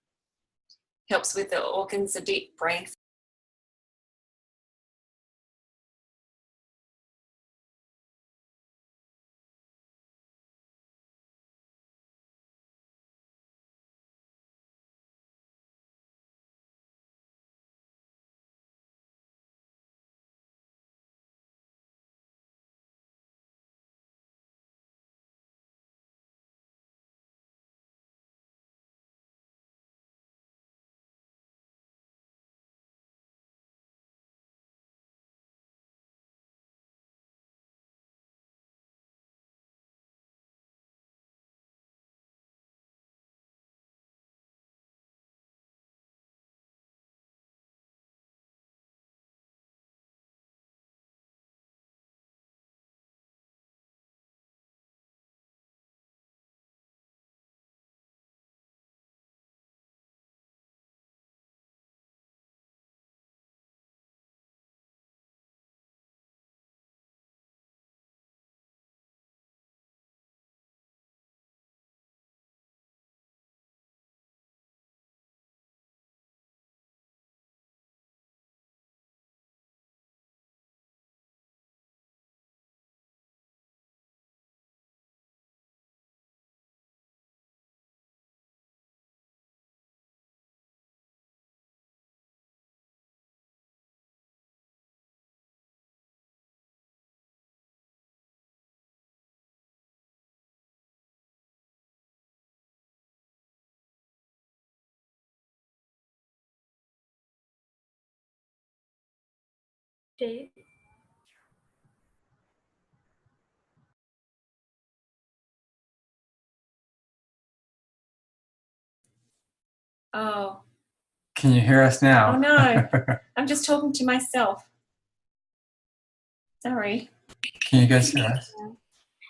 Helps with the organs, the deep brain Jade? Oh. Can you hear us now? Oh no, I'm just talking to myself. Sorry. Can you guys hear us?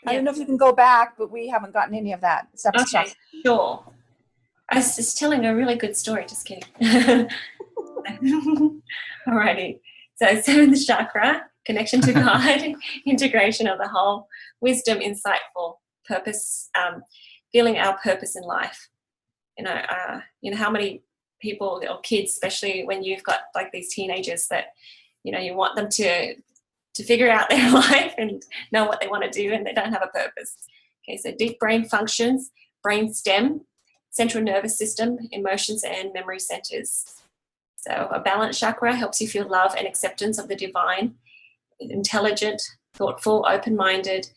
I don't know if you can go back, but we haven't gotten any of that. Okay, sure. I was just telling a really good story, just kidding. Alrighty. So seventh chakra, connection to God, integration of the whole, wisdom, insightful, purpose, feeling our purpose in life. You know how many people or kids, especially when you've got like these teenagers that, you know, you want them to figure out their life and know what they want to do and they don't have a purpose. Okay, so deep brain functions, brain stem, central nervous system, emotions and memory centers. So a balanced chakra helps you feel love and acceptance of the divine, intelligent, thoughtful, open-minded,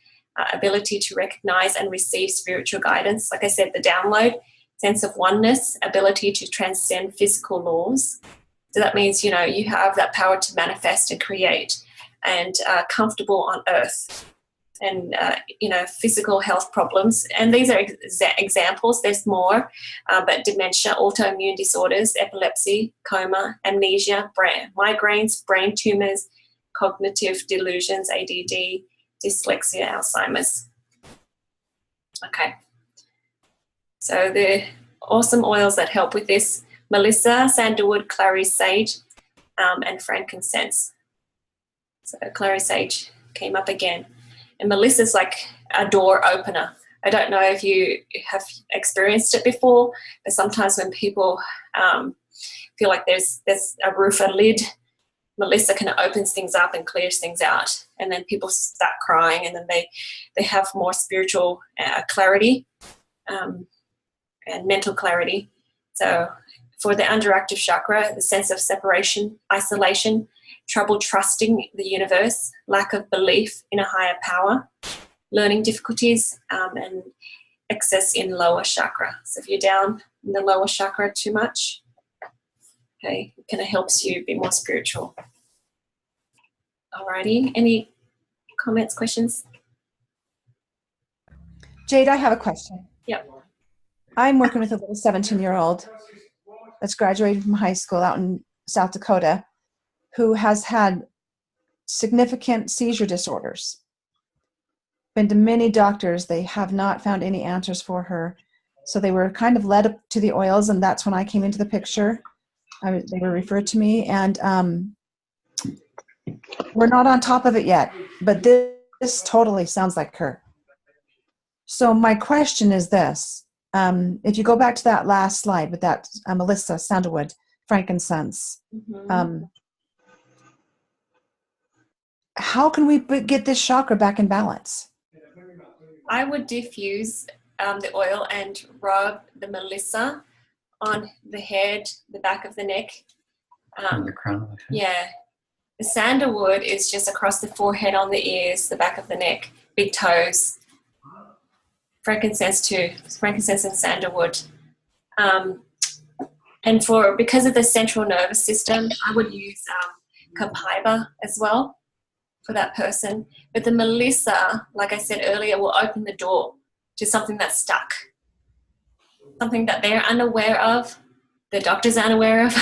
ability to recognize and receive spiritual guidance. Like I said, the download, sense of oneness, ability to transcend physical laws. So that means, you know, you have that power to manifest and create and comfortable on earth. And, you know, physical health problems. And these are examples. There's more, but dementia, autoimmune disorders, epilepsy, coma, amnesia, migraines, brain tumors, cognitive delusions, ADD, dyslexia, Alzheimer's. Okay. So the awesome oils that help with this: melissa, sandalwood, clary sage, and frankincense. So clary sage came up again. And melissa's like a door opener. I don't know if you have experienced it before, but sometimes when people feel like there's a roof, a lid, melissa kind of opens things up and clears things out. And then people start crying, and then they have more spiritual clarity and mental clarity. So for the underactive chakra, the sense of separation, isolation, trouble trusting the universe, lack of belief in a higher power, learning difficulties, and excess in lower chakra. So if you're down in the lower chakra too much, okay, it kind of helps you be more spiritual. Alrighty, any comments, questions? Jade, I have a question. Yep. I'm working with a little 17-year-old that's graduated from high school out in South Dakota who has had significant seizure disorders. Been to many doctors. They have not found any answers for her. So they were kind of led up to the oils, and that's when I came into the picture. They were referred to me, and we're not on top of it yet, but this totally sounds like her. So my question is this. If you go back to that last slide with that melissa, sandalwood, frankincense, how can we get this chakra back in balance? I would diffuse the oil and rub the melissa on the head, the back of the neck. On the crown of the head. Yeah. The sandalwood is just across the forehead, on the ears, the back of the neck, big toes. Frankincense too, frankincense and sandalwood. And because of the central nervous system, I would use copaiba as well for that person. But the melissa, like I said earlier, will open the door to something that's stuck, something that they're unaware of, the doctors aren't aware of,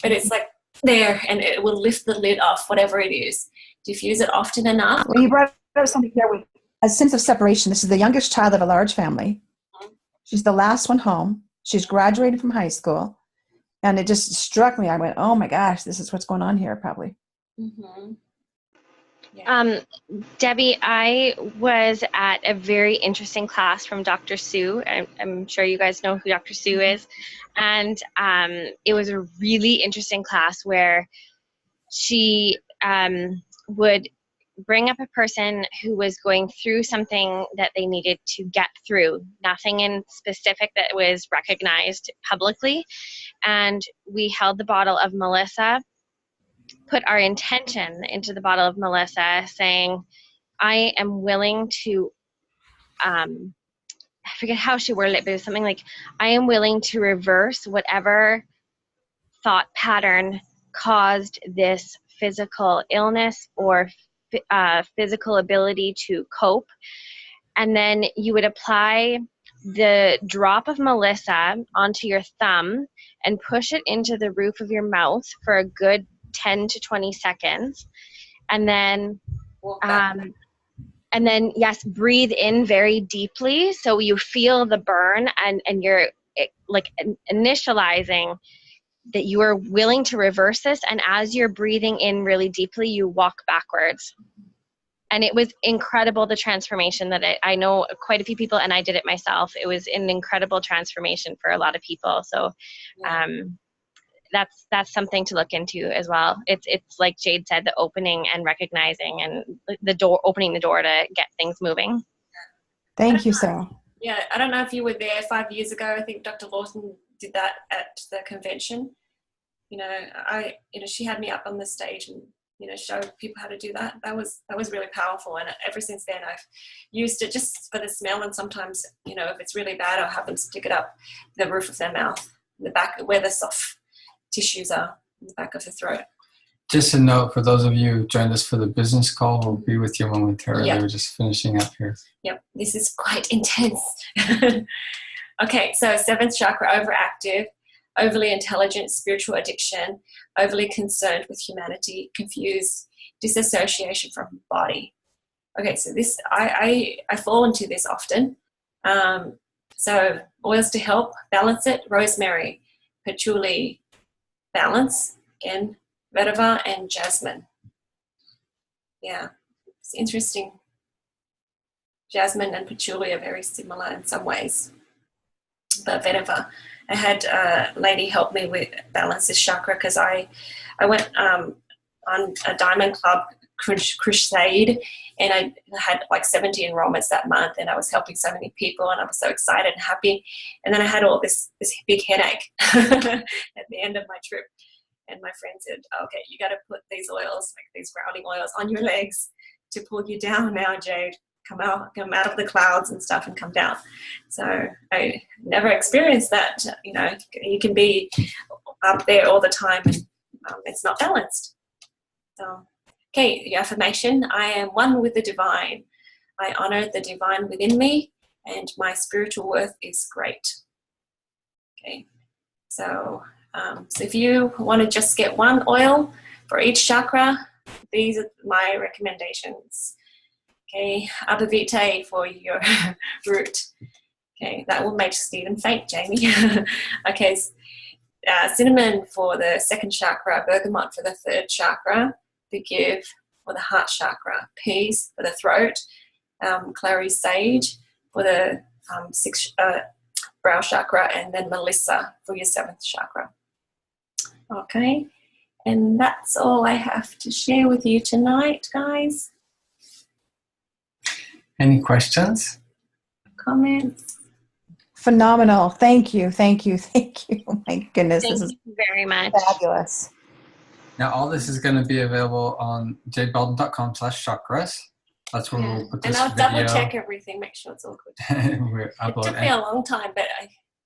but it's like there, and it will lift the lid off, whatever it is. Diffuse it often enough. Well, you brought up something there with a sense of separation. This is the youngest child of a large family. She's the last one home. She's graduated from high school. And it just struck me. I went, oh my gosh, this is what's going on here probably. Mm-hmm. Yeah. Debbie, I was at a very interesting class from Dr. Sue. I'm sure you guys know who Dr. Sue is. And it was a really interesting class where she would bring up a person who was going through something that they needed to get through, nothing in specific that was recognized publicly. And we held the bottle of Melissa, put our intention into the bottle of Melissa, saying, I am willing to, I forget how she worded it, but it was something like, I am willing to reverse whatever thought pattern caused this physical illness or physical ability to cope. And then you would apply the drop of Melissa onto your thumb and push it into the roof of your mouth for a good 10 to 20 seconds. And then, yes, breathe in very deeply so you feel the burn, and you're like initializing that you are willing to reverse this. And as you're breathing in really deeply, you walk backwards. And it was incredible, the transformation that I know quite a few people, and I did it myself. It was an incredible transformation for a lot of people. So that's something to look into as well. It's like Jade said, the opening and recognizing and opening the door to get things moving. Thank you, Sarah. Yeah, I don't know if you were there 5 years ago. I think Dr. Lawson did that at the convention. She had me up on the stage and show people how to do that. That was really powerful, and ever since then I've used it just for the smell. And sometimes, if it's really bad, I'll have them stick it up the roof of their mouth, the back where the soft tissues are, in the back of the throat. Just a note for those of you who joined us for the business call, we'll be with you momentarily. Yep. We're just finishing up here. Yep, this is quite intense. Okay, so seventh chakra, overactive, overly intelligent, spiritual addiction, overly concerned with humanity, confused, disassociation from body. Okay, so this, I fall into this often. So oils to help balance it: rosemary, patchouli, balance, again, vetiver and jasmine. Yeah, it's interesting. Jasmine and patchouli are very similar in some ways. But vetiver, I had a lady help me with balance this chakra because I went on a Diamond Club crusade, and I had like 70 enrollments that month, and I was helping so many people, and I was so excited and happy. And then I had all this big headache at the end of my trip. And my friend said, okay, you got to put these oils, like these grounding oils, on your legs to pull you down now, Jade. Come out of the clouds and stuff and come down. So I never experienced that. You can be up there all the time and it's not balanced. So, okay, the affirmation: I am one with the divine. I honor the divine within me, and my spiritual worth is great. Okay, so if you want to just get one oil for each chakra, these are my recommendations. Okay, Arbor Vitae for your root. Okay, that will make Stephen faint, Jamie. Okay, cinnamon for the second chakra, bergamot for the third chakra, forgive for the heart chakra, peace for the throat, clary sage for the sixth brow chakra, and then melissa for your seventh chakra. Okay, and that's all I have to share with you tonight, guys. Any questions? Comments? Phenomenal. Thank you. Thank you. Thank you. Oh my goodness. Thank This is you very much. fabulous. Now, all this is going to be available on jadebalden.com/chakras. That's where we'll put this and I'll video. double check everything, make sure it's all good. It took me a long time, but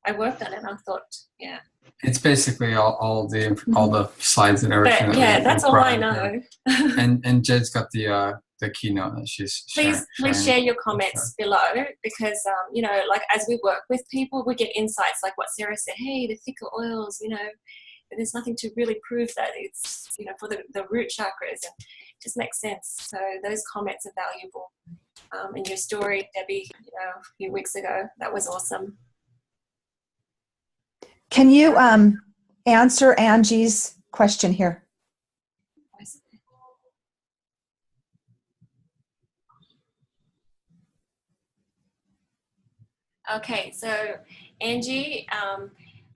I worked on it and I thought, yeah. It's basically all the slides and everything. But yeah, that's all I know. And Jade's got the keynote that she's please share your comments below, because like as we work with people, we get insights like what Sarah said. Hey, the thicker oils, but there's nothing to really prove that it's for the root chakras, and it just makes sense. So those comments are valuable. And your story, Debbie, a few weeks ago, that was awesome. Can you answer Angie's question here? Okay, so Angie, I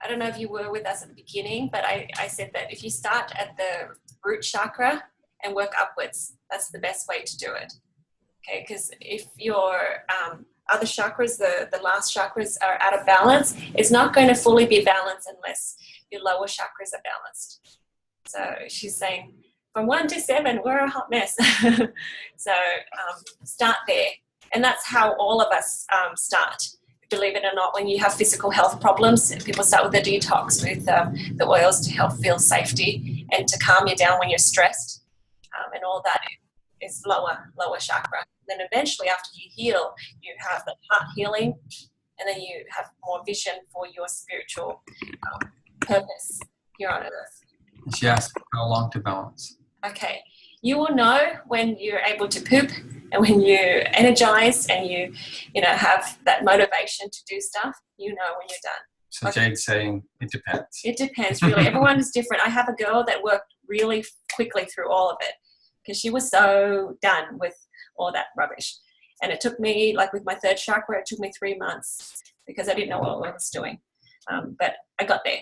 don't know if you were with us at the beginning, but I said that if you start at the root chakra and work upwards, that's the best way to do it. Okay, because if your other chakras, the last chakras, are out of balance, it's not going to fully be balanced unless your lower chakras are balanced. So she's saying from 1 to 7, we're a hot mess. So start there. And that's how all of us start. Believe it or not, when you have physical health problems, people start with a detox with the oils to help feel safety and to calm you down when you're stressed. and all that is lower chakra. Then eventually, after you heal, you have the heart healing, and then you have more vision for your spiritual purpose here on earth. She asked how long to balance. Okay, you will know when you're able to poop, and when you're energized and you have that motivation to do stuff. You know when you're done. So Jade's saying it depends. It depends, really. Everyone is different. I have a girl that worked really quickly through all of it because she was so done with all that rubbish. And it took me, like with my third chakra, it took me 3 months because I didn't know what I was doing. But I got there.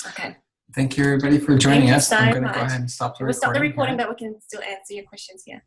Okay. Thank you, everybody, for joining us. So I'm going to much. go ahead and stop the recording. We'll stop the recording, but we can still answer your questions here.